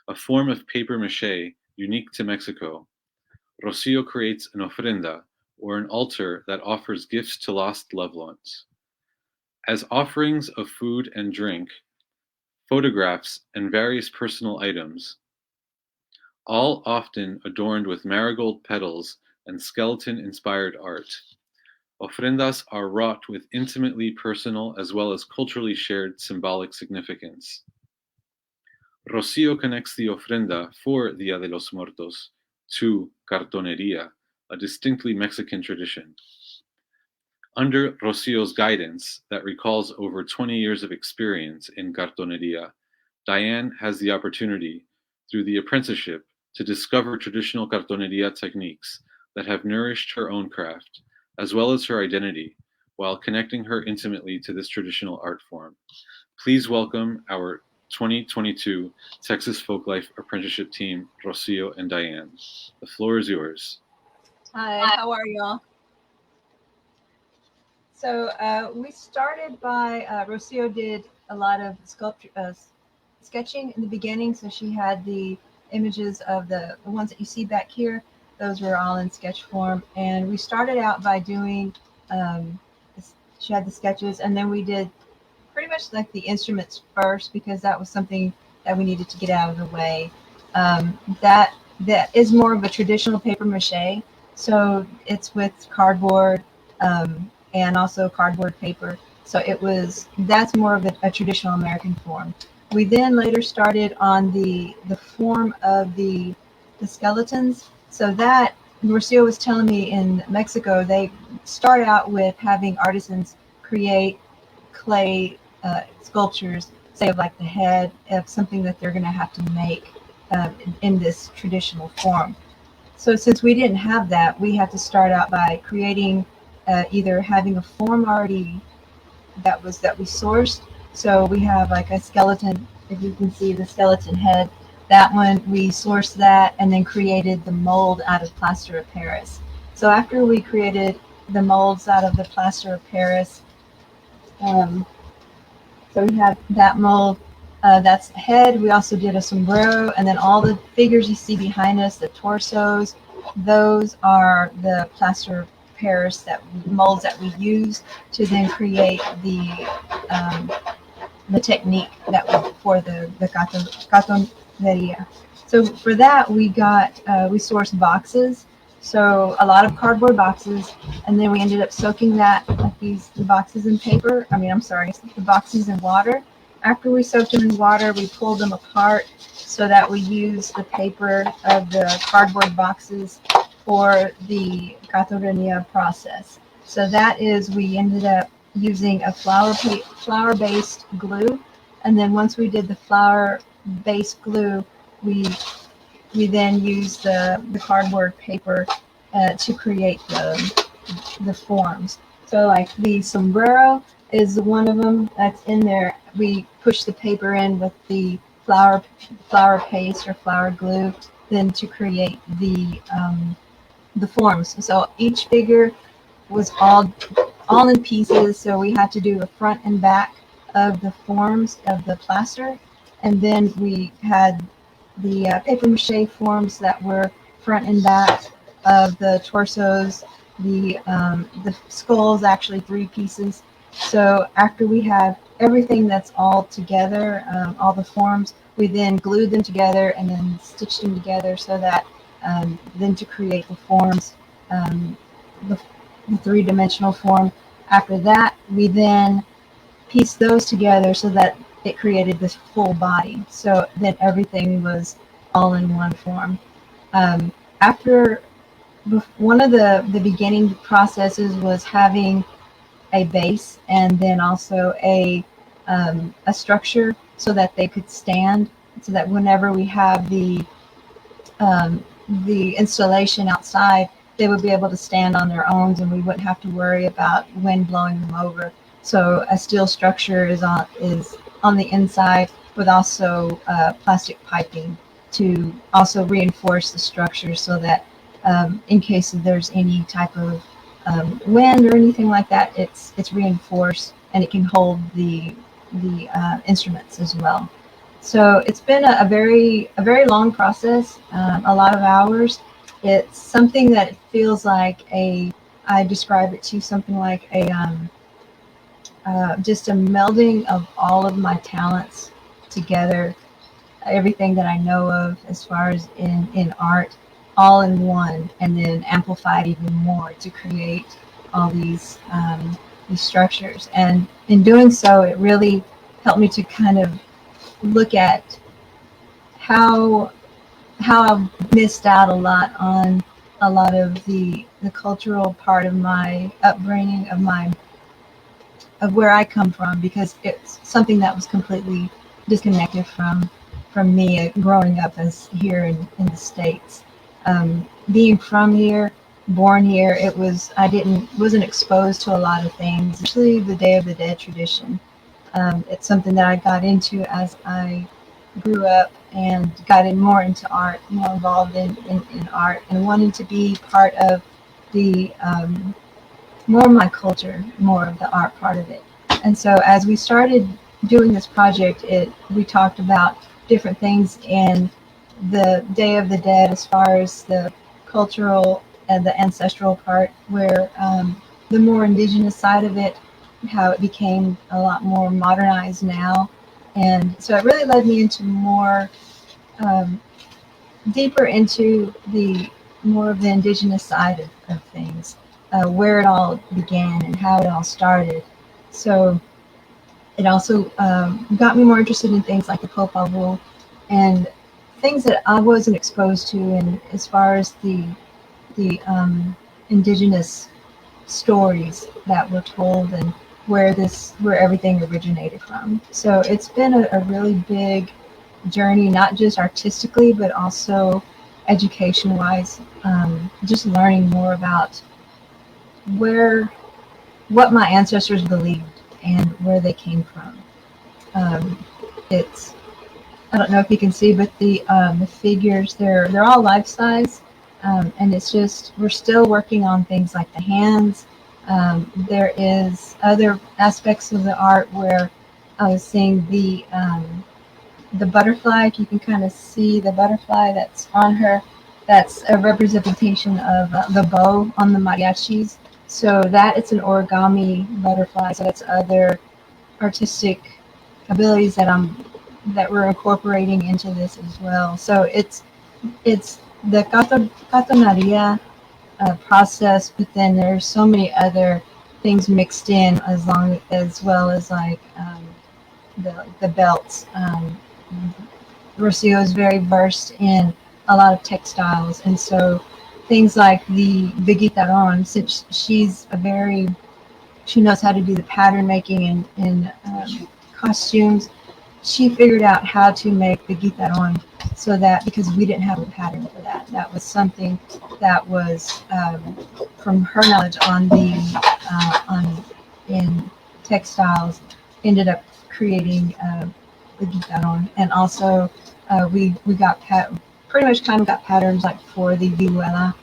[SPEAKER 1] a form of paper maché unique to Mexico, Rocío creates an ofrenda, or an altar that offers gifts to lost loved ones. As offerings of food and drink, photographs, and various personal items, all often adorned with marigold petals and skeleton-inspired art. Ofrendas are wrought with intimately personal as well as culturally shared symbolic significance. Rocío connects the ofrenda for Dia de los Muertos to cartonería, a distinctly Mexican tradition. Under Rocío's guidance that recalls over 20 years of experience in cartonería, Diane has the opportunity, through the apprenticeship, to discover traditional cartonería techniques that have nourished her own craft, as well as her identity, while connecting her intimately to this traditional art form. Please welcome our 2022 Texas Folklife Apprenticeship Team, Rocío and Diane. The floor is yours.
[SPEAKER 9] Hi, how are y'all? So we started by, Rocío did a lot of sketching in the beginning. So she had the images of the ones that you see back here. Those were all in sketch form. And we started out by doing, she had the sketches, and then we did pretty much like the instruments first, because that was something that we needed to get out of the way. That is more of a traditional paper mache. So it's with cardboard, and also cardboard paper. So that's more of a traditional American form. We then later started on the form of the skeletons. So that, Rocío was telling me, in Mexico, they start out with having artisans create clay sculptures, say of like the head of something that they're gonna have to make in this traditional form. So since we didn't have that, we had to start out by creating either having a form already that we sourced. So we have like a skeleton, if you can see the skeleton head, that one, we sourced that and then created the mold out of plaster of Paris. So after we created the molds out of the plaster of Paris, So we have that mold. That's the head. We also did a sombrero, and then all the figures you see behind us, the torsos, those are the plaster Paris molds that we use to then create the technique for the Cartonería. So for that, we sourced boxes. So a lot of cardboard boxes, and then we ended up soaking the boxes in paper. The boxes in water. After we soaked them in water, we pulled them apart so that we used the paper of the cardboard boxes for the Cartonería process. So we ended up using a flour-based glue, and then once we did the flour-based glue, we then used the cardboard paper to create the forms. So like the sombrero is one of them that's in there. We push the paper in with the flour paste or flour glue, then to create the forms. So each figure was all in pieces. So we had to do a front and back of the forms of the plaster, and then we had the paper mache forms that were front and back of the torsos. The skulls, actually 3 pieces. So after we have everything that's all together, all the forms, we then glued them together and then stitched them together so that then to create the forms, the 3-dimensional form. After that, we then pieced those together so that it created this full body. So then everything was all in one form. After one of the beginning processes was having a base and then also a structure so that they could stand, so that whenever we have the installation outside, they would be able to stand on their own and we wouldn't have to worry about wind blowing them over. So a steel structure is on the inside with also plastic piping to also reinforce the structure so that in case there's any type of wind or anything like that, it's reinforced and it can hold the instruments as well. So it's been a very long process, a lot of hours. It's something that feels like I describe it to something like just a melding of all of my talents together, everything that I know of as far as in art, all in one, and then amplified even more to create all these structures. And in doing so, it really helped me to kind of look at how I've missed out a lot on a lot of the cultural part of my upbringing, of where I come from, because it's something that was completely disconnected from me growing up as here in the States. Being from here, born here, wasn't exposed to a lot of things, especially the Day of the Dead tradition. It's something that I got into as I grew up and got more into art, more involved in art, and wanted to be part of the more of my culture, more of the art part of it. And so as we started doing this project, we talked about different things in the Day of the Dead as far as the cultural and the ancestral part, where the more indigenous side of it, how it became a lot more modernized now. And so it really led me into more deeper into the more of the indigenous side of things, where it all began and how it all started. So it also got me more interested in things like the Popabul and things that I wasn't exposed to, and as far as the indigenous stories that were told and where everything originated from. So it's been a really big journey, not just artistically, but also education-wise, just learning more about what my ancestors believed and where they came from. I don't know if you can see, but the figures, they're all life-size, and it's just, we're still working on things like the hands. There is other aspects of the art where I was saying the butterfly, you can kind of see the butterfly that's on her. That's a representation of the bow on the mariachis. So that it's an origami butterfly. So that's other artistic abilities that we're incorporating into this as well. So it's the Cartonería process, but then there's so many other things mixed in as well as like the belts. Rocío is very versed in a lot of textiles, and so things like the guitarrón, since she knows how to do the pattern making in costumes, she figured out how to make the guitarón, so that because we didn't have a pattern for that was something that was from her knowledge in textiles, ended up creating the guitarón. And also we got pretty much kind of got patterns like for the vihuela.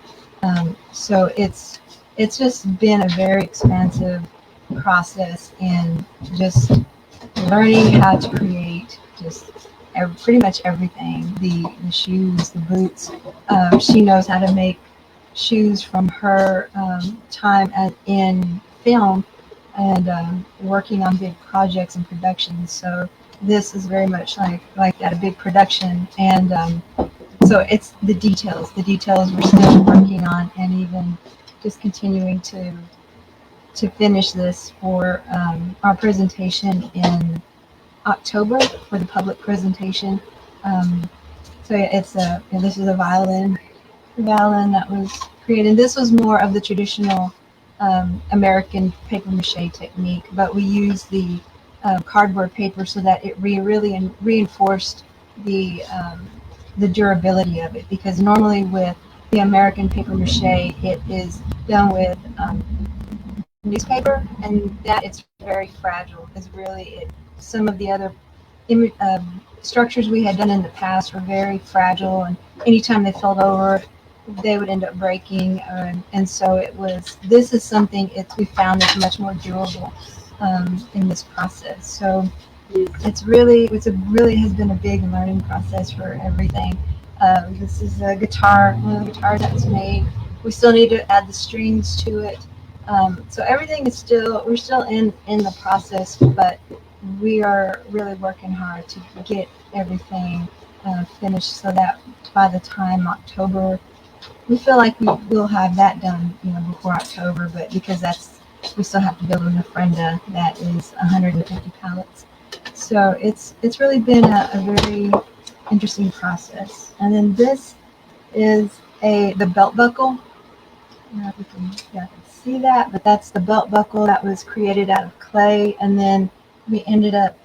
[SPEAKER 9] So it's just been a very expansive process in just learning how to create just pretty much everything, the shoes, the boots. She knows how to make shoes from her time in film and working on big projects and productions. So this is very much like that, a big production. And so it's the details we're still working on, and even just continuing to finish this for our presentation in October, for the public presentation. So it's this is a violin that was created. This was more of the traditional American paper mache technique, but we used the cardboard paper so that it really reinforced the durability of it, because normally with the American paper mache, it is done with newspaper, and that it's very fragile, because really some of the other structures we had done in the past were very fragile, and anytime they fell over, they would end up breaking. And so this is something we found that's much more durable in this process. So it really has been a big learning process for everything. This is a guitar, one of the guitars that's made. We still need to add the strings to it. So everything we're still in the process, but we are really working hard to get everything finished, so that by the time October, we feel like we'll have that done, before October. But because we still have to build an ofrenda that is 150 pallets. So it's really been a very interesting process. And then this is the belt buckle. I don't know if you can see that, but that's the belt buckle that was created out of clay. And then we ended up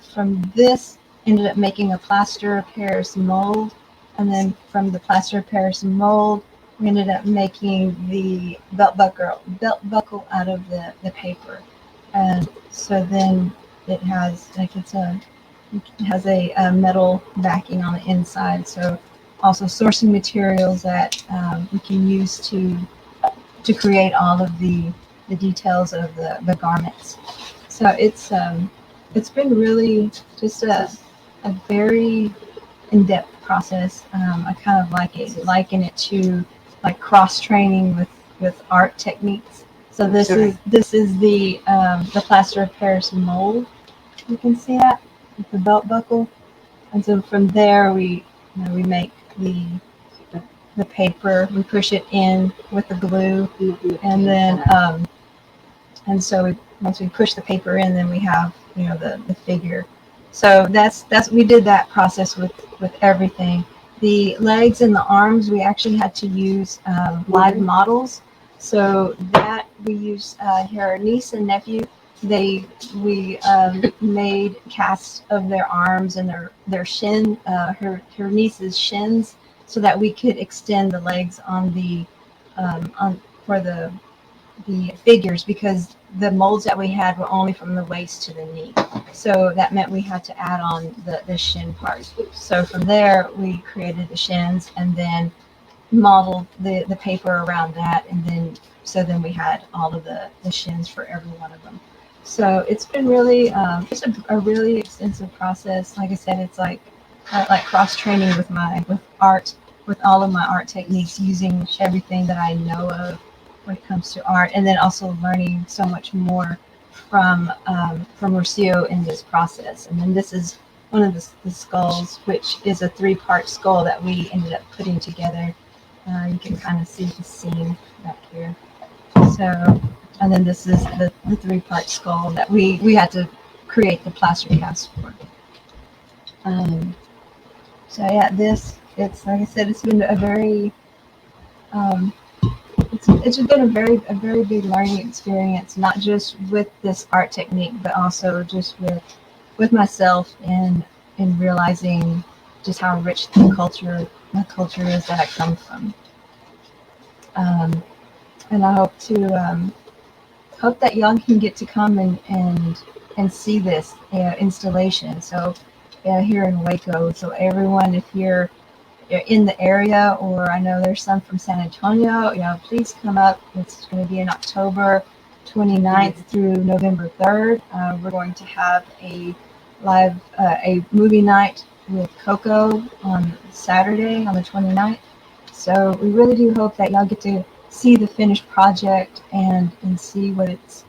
[SPEAKER 9] making a plaster of Paris mold. And then from the plaster of Paris mold, we ended up making the belt buckle out of the paper. And so then it has a metal backing on the inside. So also sourcing materials that we can use to create all of the details of the garments. So it's been really just a very in-depth process. I kind of liken it to like cross training with art techniques. So this is the plaster of Paris mold. You can see that with the belt buckle, and so from there we make the paper. We push it in with the glue, and then once we push the paper in, then we have the figure. So we did that process with everything. The legs and the arms, we actually had to use live models. So that we used her niece and nephew. We made casts of their arms and their shin, her niece's shins, so that we could extend the legs for the figures, because the molds that we had were only from the waist to the knee. So that meant we had to add on the shin part. So from there, we created the shins and then modeled the paper around that. And then we had all of the shins for every one of them. So it's been really, it's a really extensive process. Like I said, it's like cross training with art, with all of my art techniques, using everything that I know of when it comes to art, and then also learning so much more from Rocío in this process. And then this is one of the skulls, which is a 3-part skull that we ended up putting together. You can kind of see the seam back here. So, and then this is the 3-part skull that we had to create the plaster cast for. So yeah, it's like I said, it's been a very it's been a very big learning experience, not just with this art technique, but also just with myself and in realizing just how rich my culture is that I come from. And I hope that y'all can get to come and see this installation. So here in Waco. So everyone, if you're in the area, or I know there's some from San Antonio, please come up. It's going to be in October 29th through November 3rd. We're going to have a live a movie night with Coco on Saturday on the 29th. So we really do hope that y'all get to see the finished project and see what it's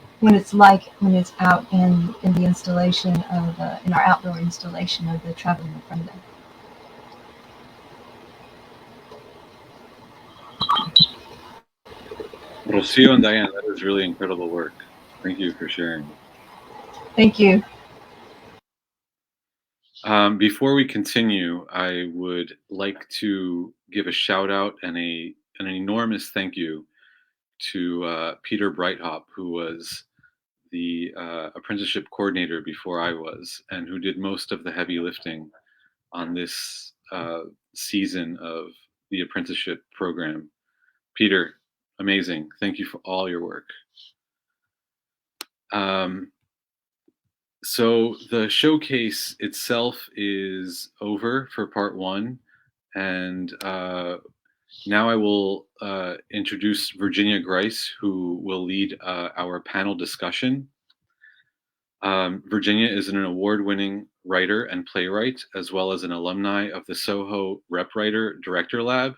[SPEAKER 9] like when it's out in the installation of in our outdoor installation of the traveling ofrenda.
[SPEAKER 1] Rocío and Diane, that is really incredible work. Thank you for sharing.
[SPEAKER 9] Thank you.
[SPEAKER 1] Before we continue, I would like to give a shout out and an enormous thank you to Peter Breithaupt, who was the apprenticeship coordinator before I was, and who did most of the heavy lifting on this season of the apprenticeship program. Peter, amazing. Thank you for all your work. So the showcase itself is over for part 1, and now I will introduce Virginia Grice, who will lead our panel discussion. Virginia is an award-winning writer and playwright, as well as an alumni of the Soho Rep Writer Director Lab,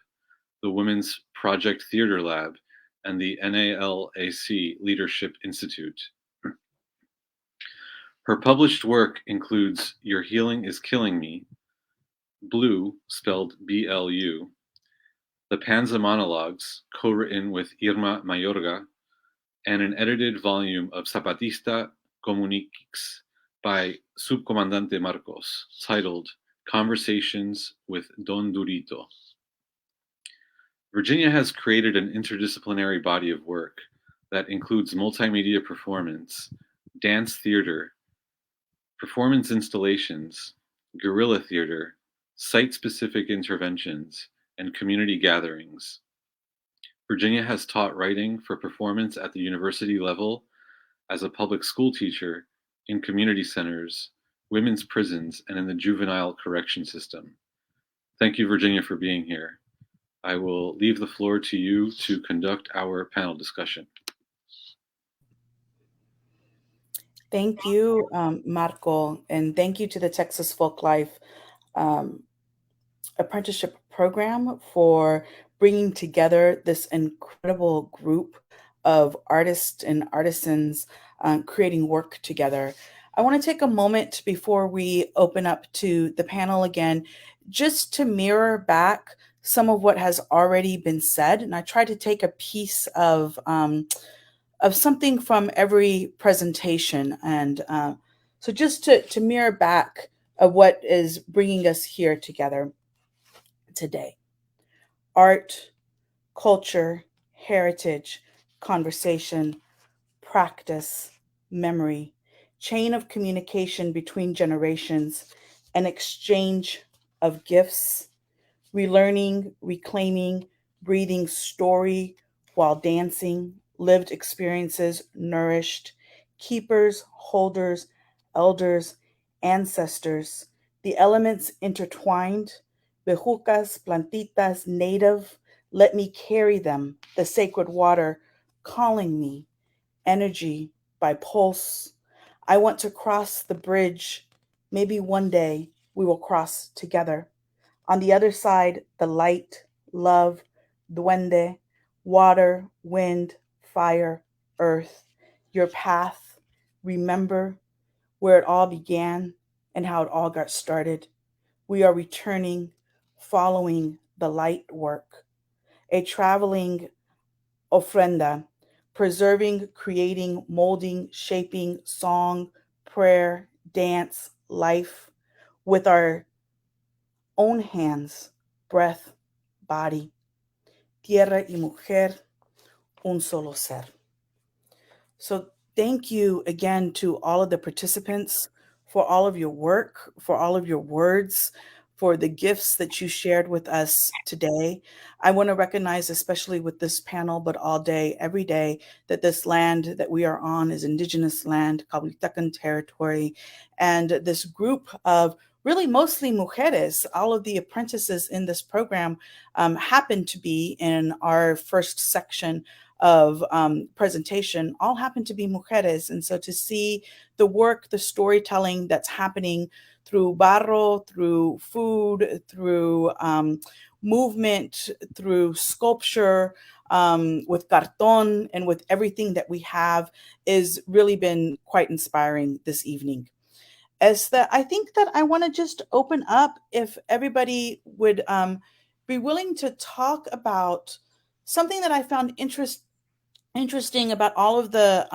[SPEAKER 1] the Women's Project Theater Lab, and the NALAC Leadership Institute. Her published work includes Your Healing is Killing Me, Blue, spelled B-L-U, The Panza Monologues, co-written with Irma Mayorga, and an edited volume of Zapatista Comuniques by Subcomandante Marcos, titled Conversations with Don Durito. Virginia has created an interdisciplinary body of work that includes multimedia performance, dance theater, performance installations, guerrilla theater, site-specific interventions, and community gatherings. Virginia has taught writing for performance at the university level, as a public school teacher, in community centers, women's prisons, and in the juvenile correction system. Thank you, Virginia, for being here. I will leave the floor to you to conduct our panel discussion.
[SPEAKER 10] Thank you, Marco, and thank you to the Texas Folklife Apprenticeship Program for bringing together this incredible group of artists and artisans creating work together. I want to take a moment before we open up to the panel again, just to mirror back some of what has already been said. And I try to take a piece of something from every presentation. And so just to mirror back of what is bringing us here together today. Art, culture, heritage, conversation, practice, memory, chain of communication between generations, an exchange of gifts, relearning, reclaiming, breathing story while dancing, lived experiences nourished, keepers, holders, elders, ancestors, the elements intertwined, bejucas, plantitas, native, let me carry them, the sacred water calling me, energy by pulse, I want to cross the bridge. Maybe one day we will cross together. On the other side, the light, love, duende, water, wind, fire, earth, your path. Remember where it all began and how it all got started. We are returning, following the light work, a traveling ofrenda, preserving, creating, molding, shaping, song, prayer, dance, life with our own hands, breath, body. Tierra y mujer, un solo ser. So thank you again to all of the participants for all of your work, for all of your words, for the gifts that you shared with us today. I want to recognize, especially with this panel, but all day, every day, that this land that we are on is Indigenous land, Cahuiltecan territory, and this group of really mostly mujeres. All of the apprentices in this program happen to be in our first section of presentation, all happen to be mujeres. And so to see the work, the storytelling that's happening through barro, through food, through movement, through sculpture, with cartón, and with everything that we have, is really been quite inspiring this evening. I think that I want to just open up, if everybody would be willing to talk about something that I found interesting about all of the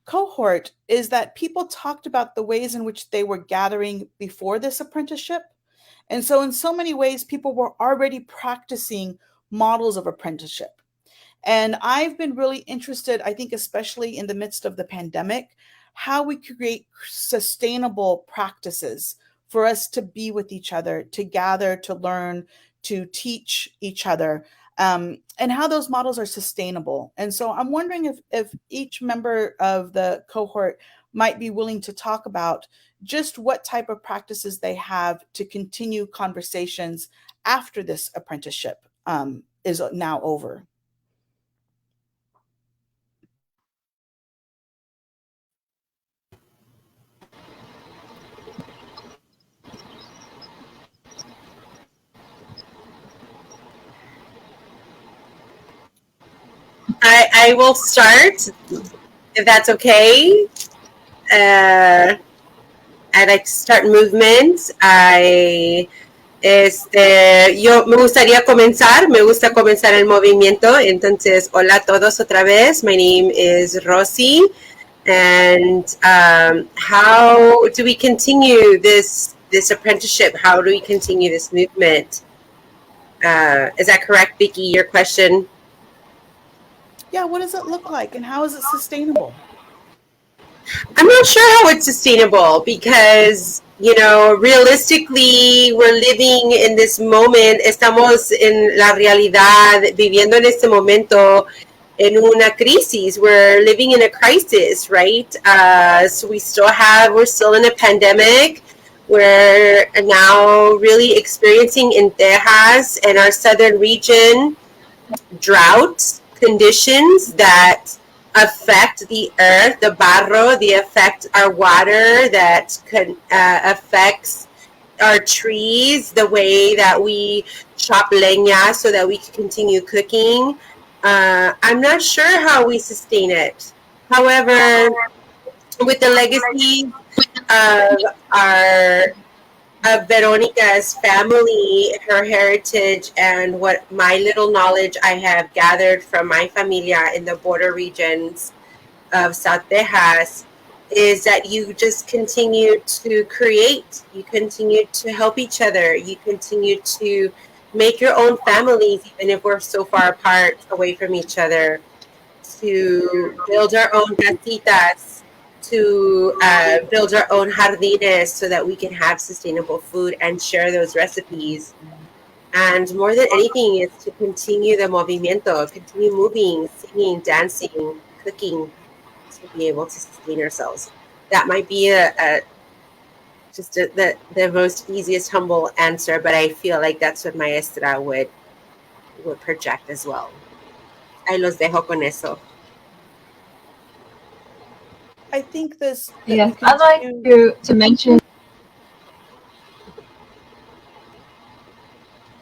[SPEAKER 10] cohort, is that people talked about the ways in which they were gathering before this apprenticeship. And so in so many ways, people were already practicing models of apprenticeship. And I've been really interested, I think, especially in the midst of the pandemic, how we create sustainable practices for us to be with each other, to gather, to learn, to teach each other, and how those models are sustainable. And so I'm wondering if each member of the cohort might be willing to talk about just what type of practices they have to continue conversations after this apprenticeship is now over.
[SPEAKER 4] I will start, if that's okay. I'd like to start movement. Yo me gustaría comenzar, me gusta comenzar el movimiento. Entonces, hola a todos otra vez. My name is Rosie. And how do we continue this apprenticeship? How do we continue this movement? Is that correct, Vicky, your question?
[SPEAKER 10] Yeah, what does it look like and how is it sustainable?
[SPEAKER 4] I'm not sure how it's sustainable because, you know, realistically, we're living in this moment, estamos en la realidad, viviendo en este momento en una crisis. We're living in a crisis, right? So we're still in a pandemic. We're now really experiencing in Texas and our southern region drought conditions that affect the earth, the barro, they affect our water, that affects our trees, the way that we chop leña so that we can continue cooking. I'm not sure how we sustain it. However, with the legacy of Veronica's family, her heritage, and what my little knowledge I have gathered from my familia in the border regions of South Texas, is that you just continue to create, you continue to help each other, you continue to make your own families, even if we're so far apart away from each other, to build our own casitas, to build our own jardines so that we can have sustainable food and share those recipes. And more than anything is to continue the movimiento, continue moving, singing, dancing, cooking, to be able to sustain ourselves. That might be the most easiest, humble answer, but I feel like that's what Maestra would project as well. Ahí los dejo con eso.
[SPEAKER 10] I think this.
[SPEAKER 9] Yes, I'd like to mention.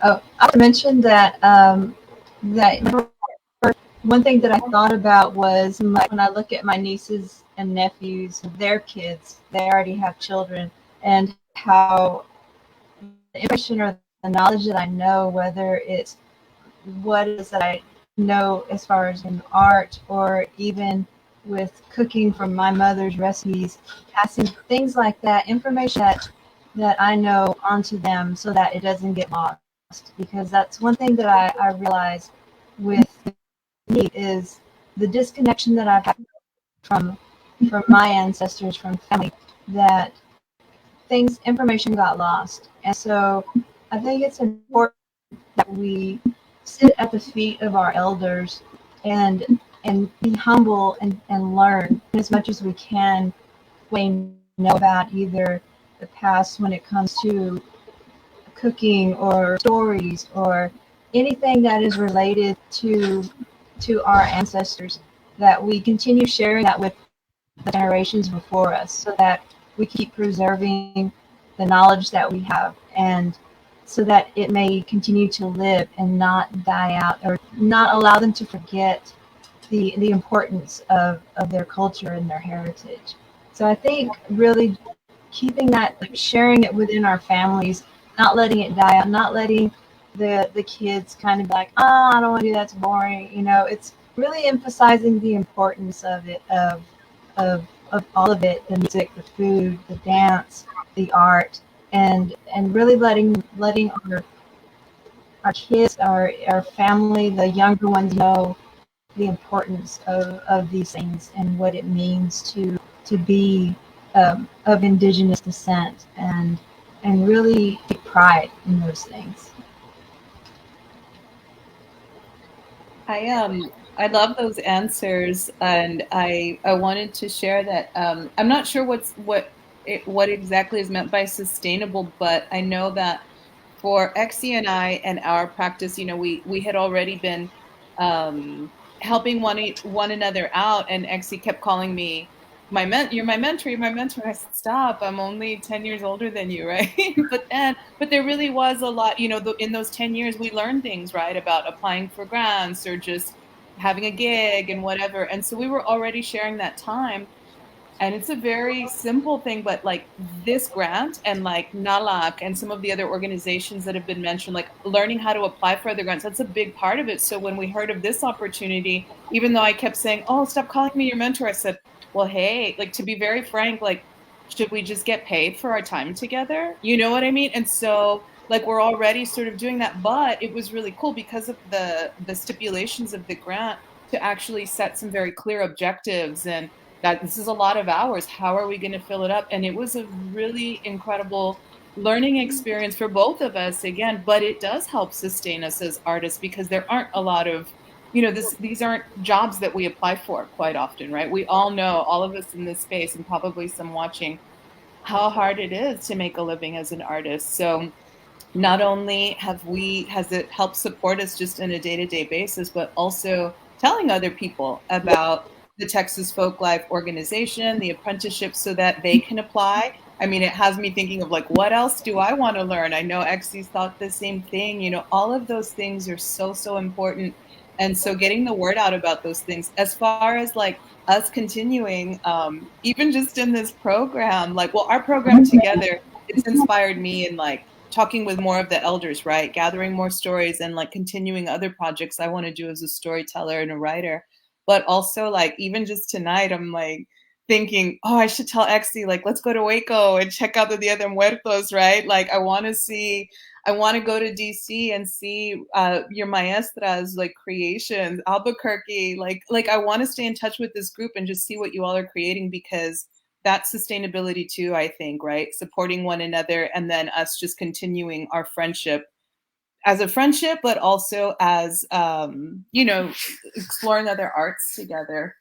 [SPEAKER 9] Oh, I would mention that that one thing that I thought about was like when I look at my nieces and nephews, their kids, they already have children, and how the information or the knowledge that I know, whether it's what it is that I know as far as in art or even with cooking from my mother's recipes, passing things like that, information that I know onto them so that it doesn't get lost. Because that's one thing that I realized with me is the disconnection that I've had from my ancestors, from family, that information got lost. And so I think it's important that we sit at the feet of our elders and be humble and learn as much as we can we know about either the past when it comes to cooking or stories or anything that is related to our ancestors, that we continue sharing that with the generations before us so that we keep preserving the knowledge that we have, and so that it may continue to live and not die out, or not allow them to forget the importance of their culture and their heritage. So I think really keeping that, like sharing it within our families, not letting it die out, not letting the kids kind of like, oh, I don't want to do that, it's boring. You know, it's really emphasizing the importance of it, of all of it, the music, the food, the dance, the art, and really letting our kids, our family, the younger ones know the importance of these things and what it means to be of Indigenous descent, and really take pride in those things.
[SPEAKER 2] I love those answers, and I wanted to share that I'm not sure what exactly is meant by sustainable, but I know that for Excy and I and our practice, you know, we had already been helping one another out, and Excy kept calling me you're my mentor, you're my mentor. I said, stop, I'm only 10 years older than you, right? but there really was a lot, you know, in those 10 years we learned things, right, about applying for grants or just having a gig and whatever. And so we were already sharing that time. And it's a very simple thing, but like this grant and like NALAC and some of the other organizations that have been mentioned, like learning how to apply for other grants, that's a big part of it. So when we heard of this opportunity, even though I kept saying, oh, stop calling me your mentor, I said, well, hey, like, to be very frank, like, should we just get paid for our time together? You know what I mean? And so like we're already sort of doing that, but it was really cool because of the stipulations of the grant to actually set some very clear objectives, and that this is a lot of hours. How are we going to fill it up? And it was a really incredible learning experience for both of us again, but it does help sustain us as artists because there aren't a lot of, you know, these aren't jobs that we apply for quite often, right? We all know, all of us in this space and probably some watching, how hard it is to make a living as an artist. So not only has it helped support us just on a day-to-day basis, but also telling other people about the Texas Folklife organization, the apprenticeship, so that they can apply. I mean, it has me thinking of like, what else do I want to learn? I know Excy's thought the same thing. You know, all of those things are so important. And so getting the word out about those things, as far as like us continuing, even just in this program, like, well, our program together, it's inspired me in like talking with more of the elders, right? Gathering more stories and like continuing other projects I want to do as a storyteller and a writer. But also like, even just tonight, I'm like thinking, oh, I should tell Excy, like, let's go to Waco and check out the Dia de Muertos, right? Like, I want to go to DC and see your maestra's like creations, Albuquerque, like I want to stay in touch with this group and just see what you all are creating, because that's sustainability too, I think, right? Supporting one another, and then us just continuing our friendship as a friendship, but also as, you know, exploring other arts together.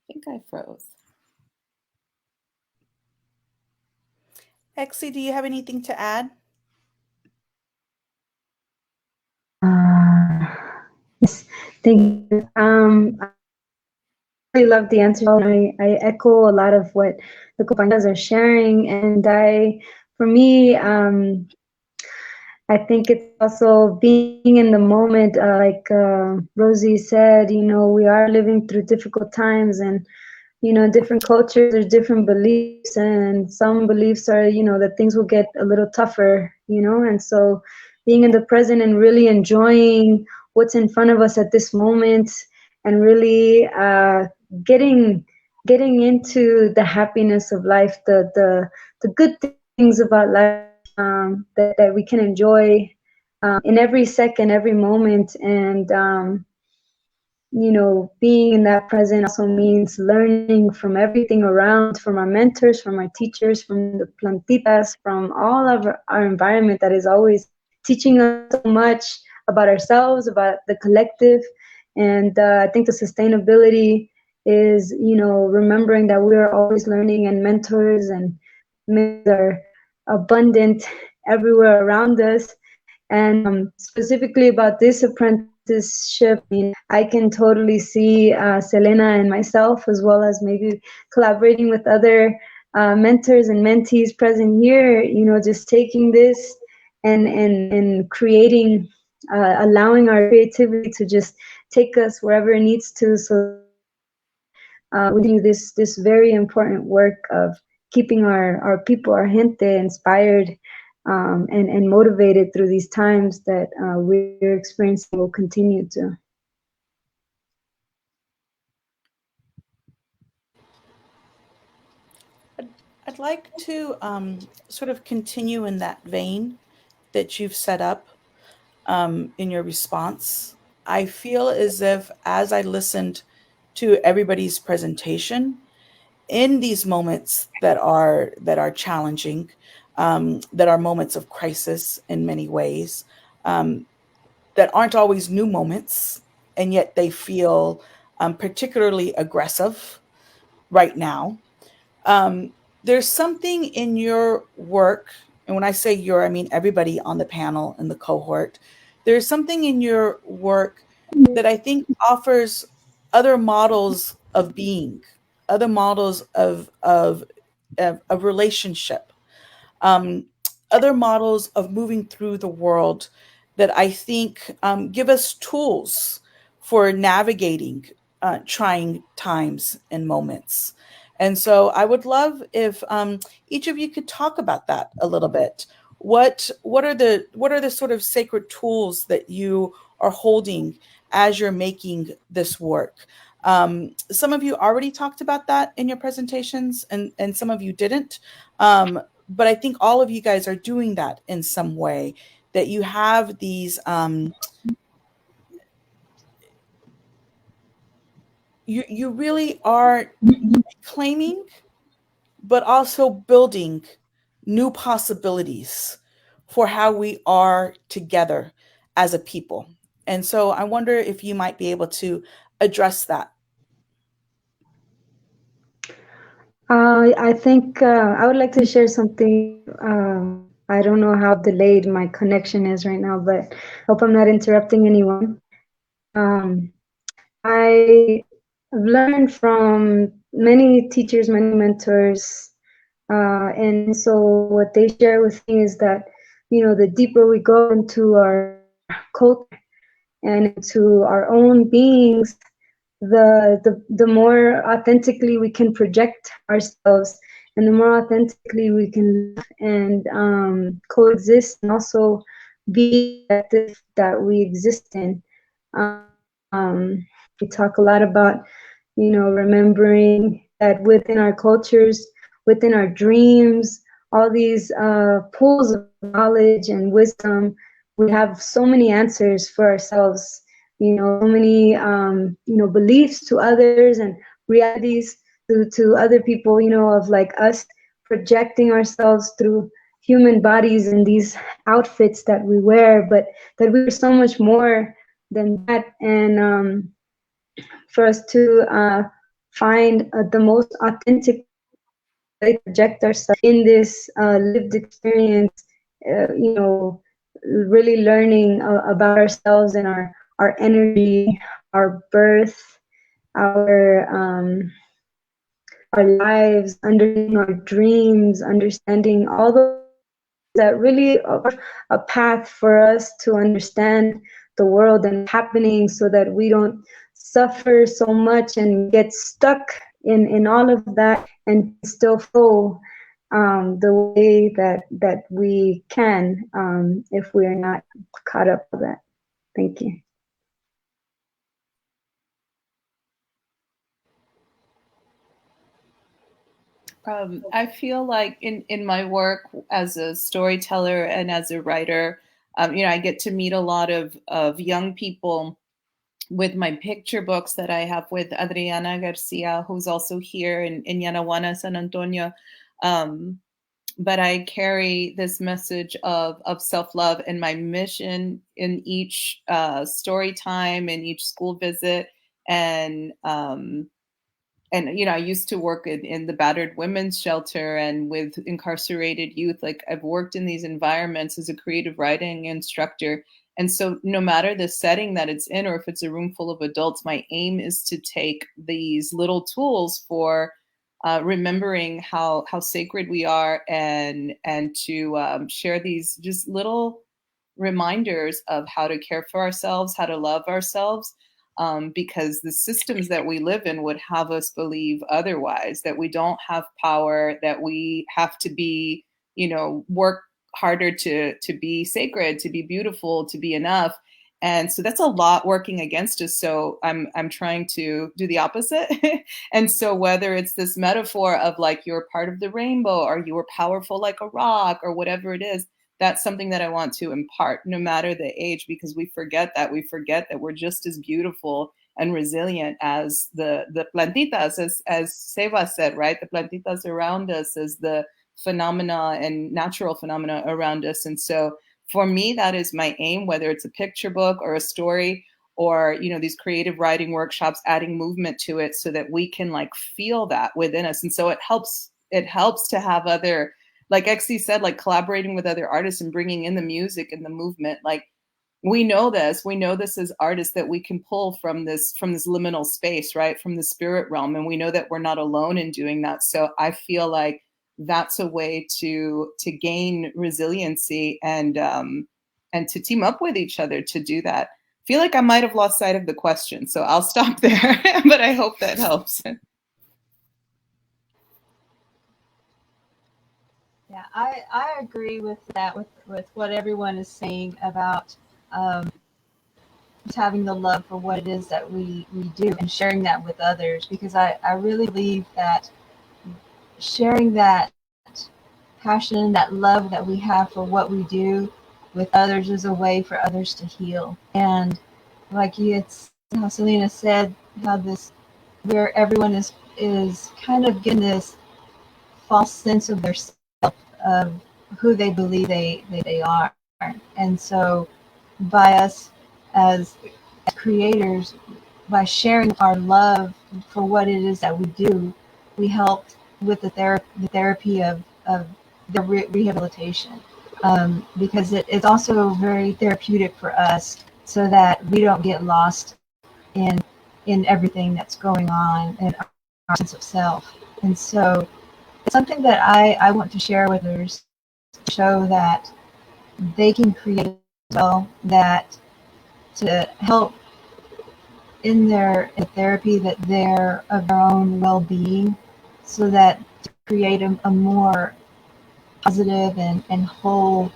[SPEAKER 2] I think I froze.
[SPEAKER 10] Excy, do you have anything to add?
[SPEAKER 3] Yes, Thank you. I really love the answer. I echo a lot of what the compañeras are sharing, and for me, I think it's also being in the moment, like Rosie said, we are living through difficult times, and different cultures, there's different beliefs, and some beliefs are, that things will get a little tougher, and so being in the present and really enjoying what's in front of us at this moment, and really getting into the happiness of life, the good things about life, that we can enjoy in every second, every moment, and being in that present also means learning from everything around, from our mentors, from our teachers, from the plantitas, from all of our environment that is always teaching us so much about ourselves, about the collective. And I think the sustainability is, remembering that we are always learning, and mentors and are abundant everywhere around us. And specifically about this apprenticeship, I can totally see Xelena and myself, as well as maybe collaborating with other mentors and mentees present here, just taking this and creating, allowing our creativity to just take us wherever it needs to. So we do this very important work of keeping our people, our gente, inspired and motivated through these times that we're experiencing, will continue to.
[SPEAKER 10] I'd like to sort of continue in that vein that you've set up in your response. I feel as if, as I listened to everybody's presentation, in these moments that are challenging, that are moments of crisis in many ways, that aren't always new moments, and yet they feel particularly aggressive right now. There's something in your work, and when I say your, I mean everybody on the panel and the cohort. There's something in your work that I think offers other models of being, other models of relationship, other models of moving through the world that I think give us tools for navigating trying times and moments. And so I would love if each of you could talk about that a little bit. What are the sort of sacred tools that you are holding as you're making this work? Some of you already talked about that in your presentations, and some of you didn't. But I think all of you guys are doing that in some way, that you have these, you really are claiming, but also building new possibilities for how we are together as a people. And so I wonder if you might be able to address that.
[SPEAKER 3] I think I would like to share something. I don't know how delayed my connection is right now, but hope I'm not interrupting anyone. I've learned from many teachers, many mentors, and so what they share with me is that, the deeper we go into our culture and into our own beings, the more authentically we can project ourselves, and the more authentically we can live and coexist, and also be that we exist in. We talk a lot about, remembering that within our cultures, within our dreams, all these pools of knowledge and wisdom, we have so many answers for ourselves. So many, beliefs to others and realities to other people, of like us projecting ourselves through human bodies in these outfits that we wear, but that we're so much more than that. And for us to find the most authentic way to project ourselves in this lived experience, really learning about ourselves and our energy, our birth, our lives, understanding our dreams, understanding all those that really are a path for us to understand the world and happening, so that we don't suffer so much and get stuck in all of that, and still flow the way that we can, if we are not caught up with that. Thank you.
[SPEAKER 2] I feel like in my work as a storyteller and as a writer, I get to meet a lot of young people with my picture books that I have with Adriana Garcia, who's also here in Yanaguana, San Antonio. But I carry this message of self-love, and my mission in each story time, in each school visit, and I used to work in the battered women's shelter and with incarcerated youth. Like, I've worked in these environments as a creative writing instructor. And so no matter the setting that it's in, or if it's a room full of adults, my aim is to take these little tools for remembering how sacred we are, and to share these just little reminders of how to care for ourselves, how to love ourselves. Because the systems that we live in would have us believe otherwise, that we don't have power, that we have to be, work harder to be sacred, to be beautiful, to be enough. And so that's a lot working against us. So I'm trying to do the opposite. And so whether it's this metaphor of like, you're part of the rainbow, or you are powerful like a rock, or whatever it is, that's something that I want to impart, no matter the age, because we forget that we're just as beautiful and resilient as the plantitas, as Seva said, right? The plantitas around us, as the phenomena and natural phenomena around us. And so for me, that is my aim, whether it's a picture book or a story, or, these creative writing workshops, adding movement to it so that we can like feel that within us. And so it helps to have other, like Excy said, like collaborating with other artists and bringing in the music and the movement. Like, we know this as artists, that we can pull from this liminal space, right? From the spirit realm. And we know that we're not alone in doing that. So I feel like that's a way to gain resiliency and to team up with each other to do that. I feel like I might have lost sight of the question, so I'll stop there, but I hope that helps.
[SPEAKER 9] Yeah, I agree with that, with what everyone is saying about just having the love for what it is that we do, and sharing that with others, because I really believe that sharing that passion, that love that we have for what we do with others is a way for others to heal. And like it's how Selena said, how this, where everyone is kind of getting this false sense of their of who they believe they are. And so by us as creators, by sharing our love for what it is that we do, we help with the therapy of the rehabilitation, because it's also very therapeutic for us, so that we don't get lost in everything that's going on in our sense of self. And so it's something that I want to share with others, to show that they can create as well, that to help in their therapy, that they're of their own well-being, so that to create a more positive and whole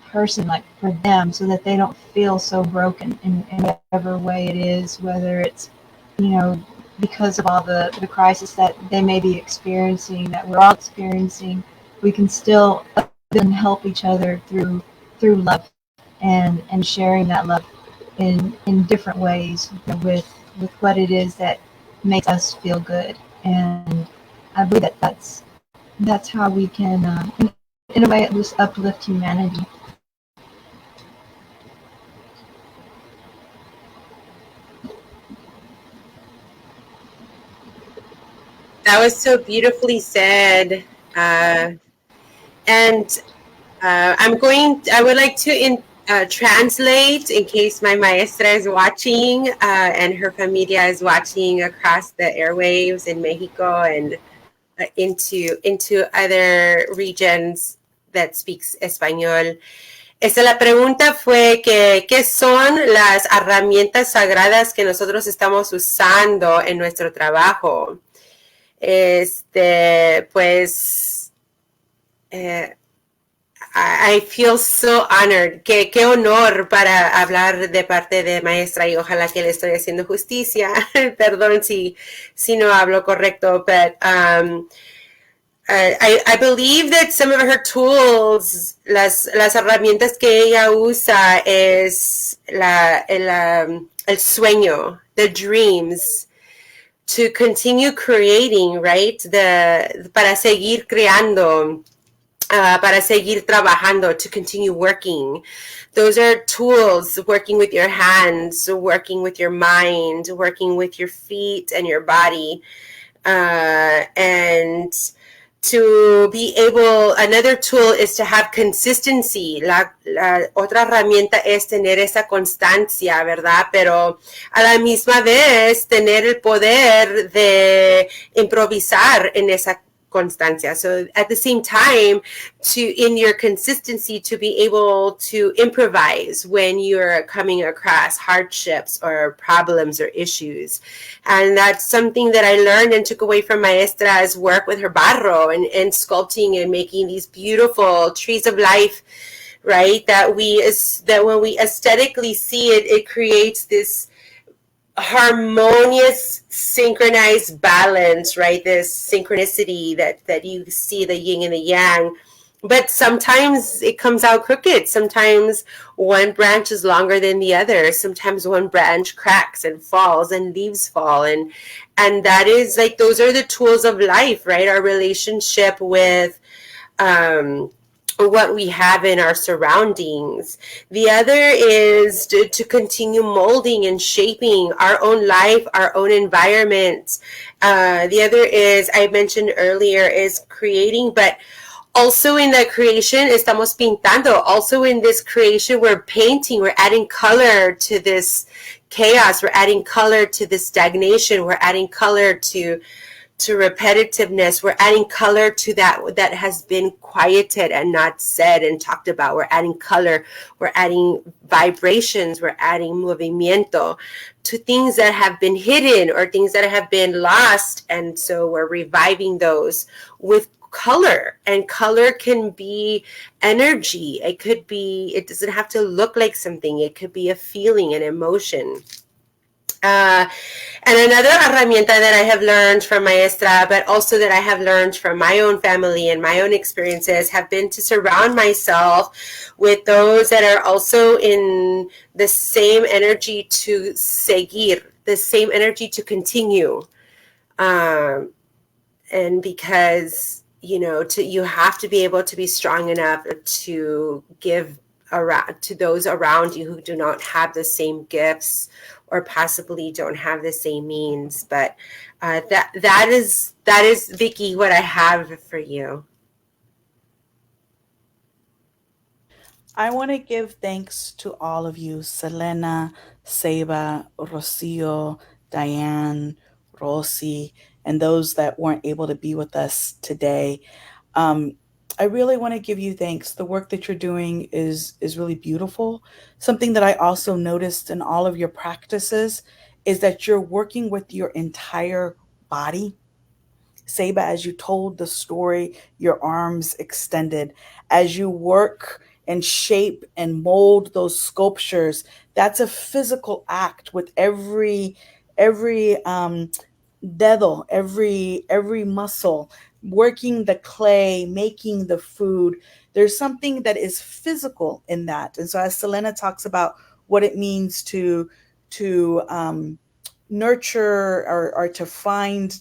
[SPEAKER 9] person, like for them, so that they don't feel so broken in whatever way it is, whether it's, because of all the crisis that they may be experiencing, that we're all experiencing, we can still help each other through love, and sharing that love in different ways, with what it is that makes us feel good. And I believe that that's how we can, in a way, at least uplift humanity.
[SPEAKER 4] That was so beautifully said. I would like to translate in case my maestra is watching and her familia is watching across the airwaves in Mexico and into other regions that speaks español. La pregunta fue que ¿qué son las herramientas sagradas que nosotros estamos usando en nuestro trabajo? Pues I feel so honored. Qué honor para hablar de parte de maestra y ojalá que le estoy haciendo justicia. Perdón si no hablo correcto, but I believe that some of her tools, las herramientas que ella usa es el sueño, the dreams, to continue creating, right? Para seguir creando, para seguir trabajando, to continue working. Those are tools, working with your hands, working with your mind, working with your feet and your body. And to be able, another tool is to have consistency. La otra herramienta es tener esa constancia, ¿verdad? Pero a la misma vez tener el poder de improvisar en esa constancia. So at the same time, in your consistency, to be able to improvise when you're coming across hardships or problems or issues. And that's something that I learned and took away from Maestra's work with her barro and sculpting and making these beautiful trees of life, right? That when we aesthetically see it, it creates this harmonious, synchronized balance, right? This synchronicity that you see, the yin and the yang. But sometimes it comes out crooked. Sometimes one branch is longer than the other. Sometimes one branch cracks and falls and leaves fall. And that is like, those are the tools of life, right? Our relationship with what we have in our surroundings. The other is to continue molding and shaping our own life, our own environment. The other is, I mentioned earlier, is creating, but also in the creation, estamos pintando. Also in this creation, we're painting, we're adding color to this chaos, we're adding color to this stagnation, we're adding color to repetitiveness, we're adding color to that has been quieted and not said and talked about. We're adding color, we're adding vibrations, we're adding movimiento to things that have been hidden or things that have been lost. And so we're reviving those with color. And color can be energy. It doesn't have to look like something. It could be a feeling, an emotion. And another herramienta that I have learned from Maestra, but also that I have learned from my own family and my own experiences, have been to surround myself with those that are also in the same energy to seguir, the same energy to continue. And because, you have to be able to be strong enough to give around to those around you who do not have the same gifts or possibly don't have the same means. But that is Vicky, what I have for you.
[SPEAKER 10] I want to give thanks to all of you, Selena, Seba, Rocío, Diane, Rosie, and those that weren't able to be with us today. I really want to give you thanks. The work that you're doing is really beautiful. Something that I also noticed in all of your practices is that you're working with your entire body. Seba, as you told the story, your arms extended. As you work and shape and mold those sculptures, that's a physical act with every dedo, every muscle, working the clay, making the food. There's something that is physical in that. And so as Selena talks about what it means to nurture or to find,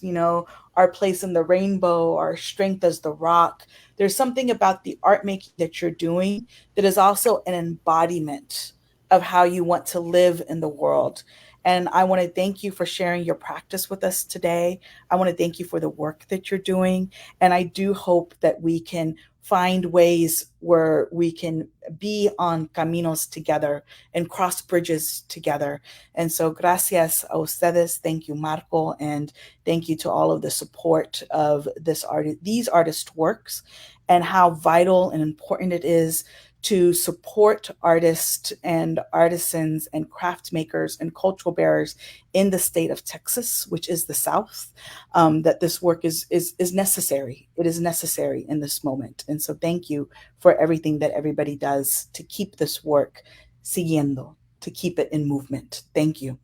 [SPEAKER 10] our place in the rainbow, our strength as the rock, there's something about the art making that you're doing that is also an embodiment of how you want to live in the world. And I want to thank you for sharing your practice with us today. I want to thank you for the work that you're doing. And I do hope that we can find ways where we can be on caminos together and cross bridges together. And so gracias a ustedes. Thank you, Marco. And thank you to all of the support of these artist works, and how vital and important it is to support artists and artisans and craft makers and cultural bearers in the state of Texas, which is the South, that this work is necessary. It is necessary in this moment. And so thank you for everything that everybody does to keep this work siguiendo, to keep it in movement. Thank you.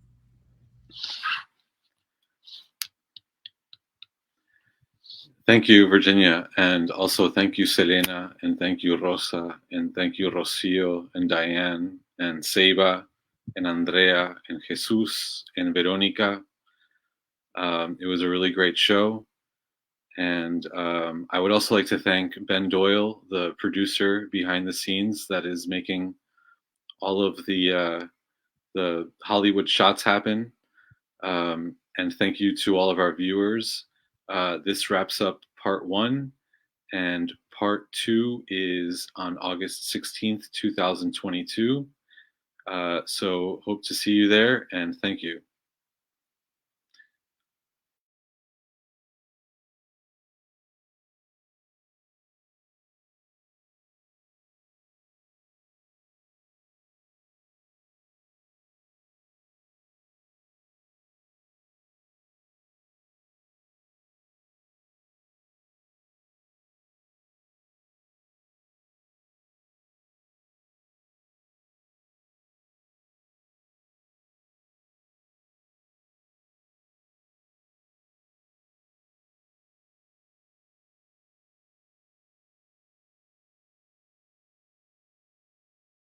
[SPEAKER 1] Thank you, Virginia, and also thank you, Selena, and thank you, Rosa, and thank you, Rocío, and Diane, and Seba, and Andrea, and Jesús, and Verónica. It was a really great show, and I would also like to thank Ben Doyle, the producer behind the scenes that is making all of the Hollywood shots happen, and thank you to all of our viewers. This wraps up part 1, and part 2 is on August 16th, 2022. So hope to see you there, and thank you.